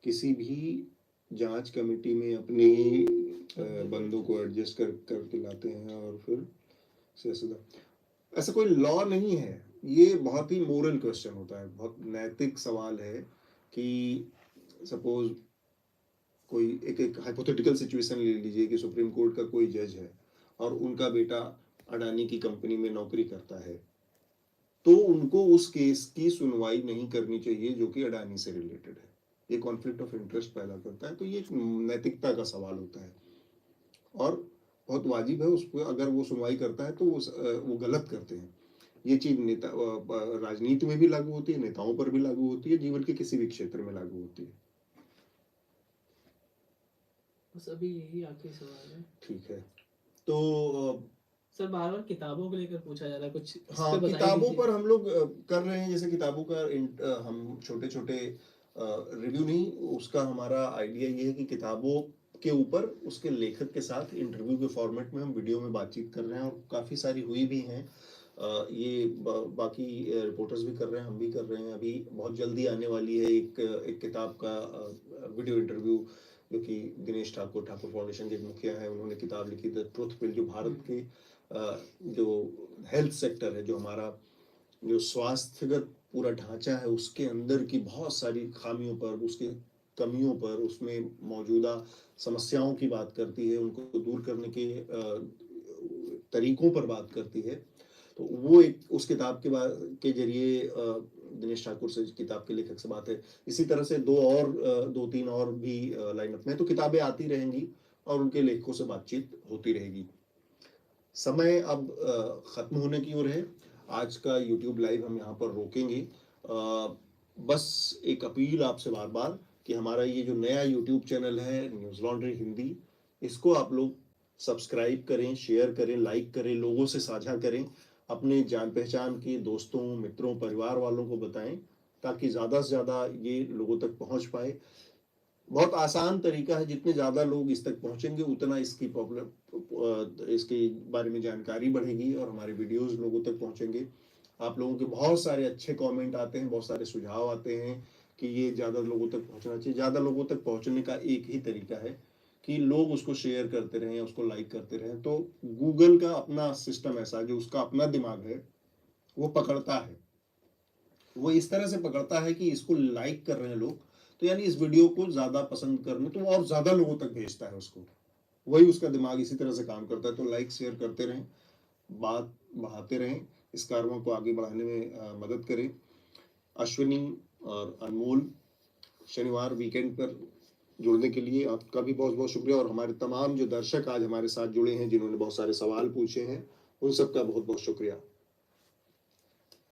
किसी भी जांच कमेटी में अपने ही बंदों को एडजस्ट करके लाते हैं और फिर ऐसा कोई लॉ नहीं है। ये बहुत ही मोरल क्वेश्चन होता है, बहुत नैतिक सवाल है कि सपोज कोई एक हाइपोथेटिकल सिचुएशन ले लीजिए कि सुप्रीम कोर्ट का कोई जज है और उनका बेटा अडानी की कंपनी में नौकरी करता है, तो उनको उस केस की सुनवाई नहीं करनी चाहिए जो कि अडानी से रिलेटेड है। ये कॉन्फ्लिक्ट ऑफ इंटरेस्ट पैदा करता है, तो ये नैतिकता का सवाल होता है और बहुत वाजिब है उस पर। अगर वो सुनवाई करता है तो वो गलत करते हैं। ये चीज नेता राजनीति में भी लागू होती है, नेताओं पर भी लागू होती है, जीवन के किसी भी क्षेत्र में लागू होती है। बस अभी यही आखिरी सवाल है। ठीक है, तो सर बार बार किताबों को लेकर पूछा जा रहा है कुछ। हाँ, किताबों पर हम लोग कर रहे हैं, जैसे किताबों का हम छोटे छोटे रिव्यू नहीं, उसका हमारा आइडिया ये है कि किताबों के ऊपर उसके लेखक के साथ इंटरव्यू के फॉर्मेट में हम वीडियो में बातचीत कर रहे हैं, और काफ़ी सारी हुई भी हैं। ये बाकी रिपोर्टर्स भी कर रहे हैं, हम भी कर रहे हैं। अभी बहुत जल्दी आने वाली है एक किताब का वीडियो इंटरव्यू, जो कि दिनेश ठाकुर फाउंडेशन के मुखिया हैं, उन्होंने किताब लिखी द ट्रुथ पिल, जो भारत के जो हेल्थ सेक्टर है, जो हमारा जो स्वास्थ्यगत पूरा ढांचा है, उसके अंदर की बहुत सारी खामियों पर, उसके कमियों पर, उसमें मौजूदा समस्याओं की बात करती है, उनको दूर करने के तरीकों पर बात करती है। तो वो एक उस किताब के जरिए दिनेश ठाकुर से, किताब के लेखक से बात है। इसी तरह से दो तीन और भी लाइनअप में, तो किताबें आती रहेंगी और उनके लेखकों से बातचीत होती रहेगी। समय अब खत्म होने की ओर है। आज का YouTube लाइव हम यहाँ पर रोकेंगे। बस एक अपील आपसे बार बार कि हमारा ये जो नया YouTube चैनल है न्यूज़ लॉन्ड्री हिंदी, इसको आप लोग सब्सक्राइब करें, शेयर करें, लाइक करें, लोगों से साझा करें, अपने जान पहचान के दोस्तों, मित्रों, परिवार वालों को बताएं, ताकि ज़्यादा से ज़्यादा ये लोगों तक पहुंच पाए। बहुत आसान तरीका है, जितने ज़्यादा लोग इस तक पहुंचेंगे उतना इसके बारे में जानकारी बढ़ेगी और हमारे वीडियोस लोगों तक पहुंचेंगे। आप लोगों के बहुत सारे अच्छे कमेंट आते हैं, बहुत सारे सुझाव आते हैं कि ये ज़्यादा लोगों तक पहुंचना चाहिए। ज़्यादा लोगों तक पहुंचने का एक ही तरीका है कि लोग उसको शेयर करते रहें, उसको लाइक करते रहें। तो गूगल का अपना सिस्टम ऐसा है, जो उसका अपना दिमाग है, वो पकड़ता है, वो इस तरह से पकड़ता है कि इसको लाइक कर रहे हैं लोग, तो यानी इस वीडियो को ज्यादा पसंद करने, तो और ज्यादा लोगों तक भेजता है उसको। वही उसका दिमाग इसी तरह से काम करता है। तो लाइक शेयर करते रहें, बात बढ़ाते रहें, इस कार्यों को आगे बढ़ाने में मदद करें। अश्विनी और अनमोल, शनिवार वीकेंड पर जुड़ने के लिए आपका भी बहुत बहुत शुक्रिया, और हमारे तमाम जो दर्शक आज हमारे साथ जुड़े हैं, जिन्होंने बहुत सारे सवाल पूछे हैं, उन सबका बहुत बहुत शुक्रिया।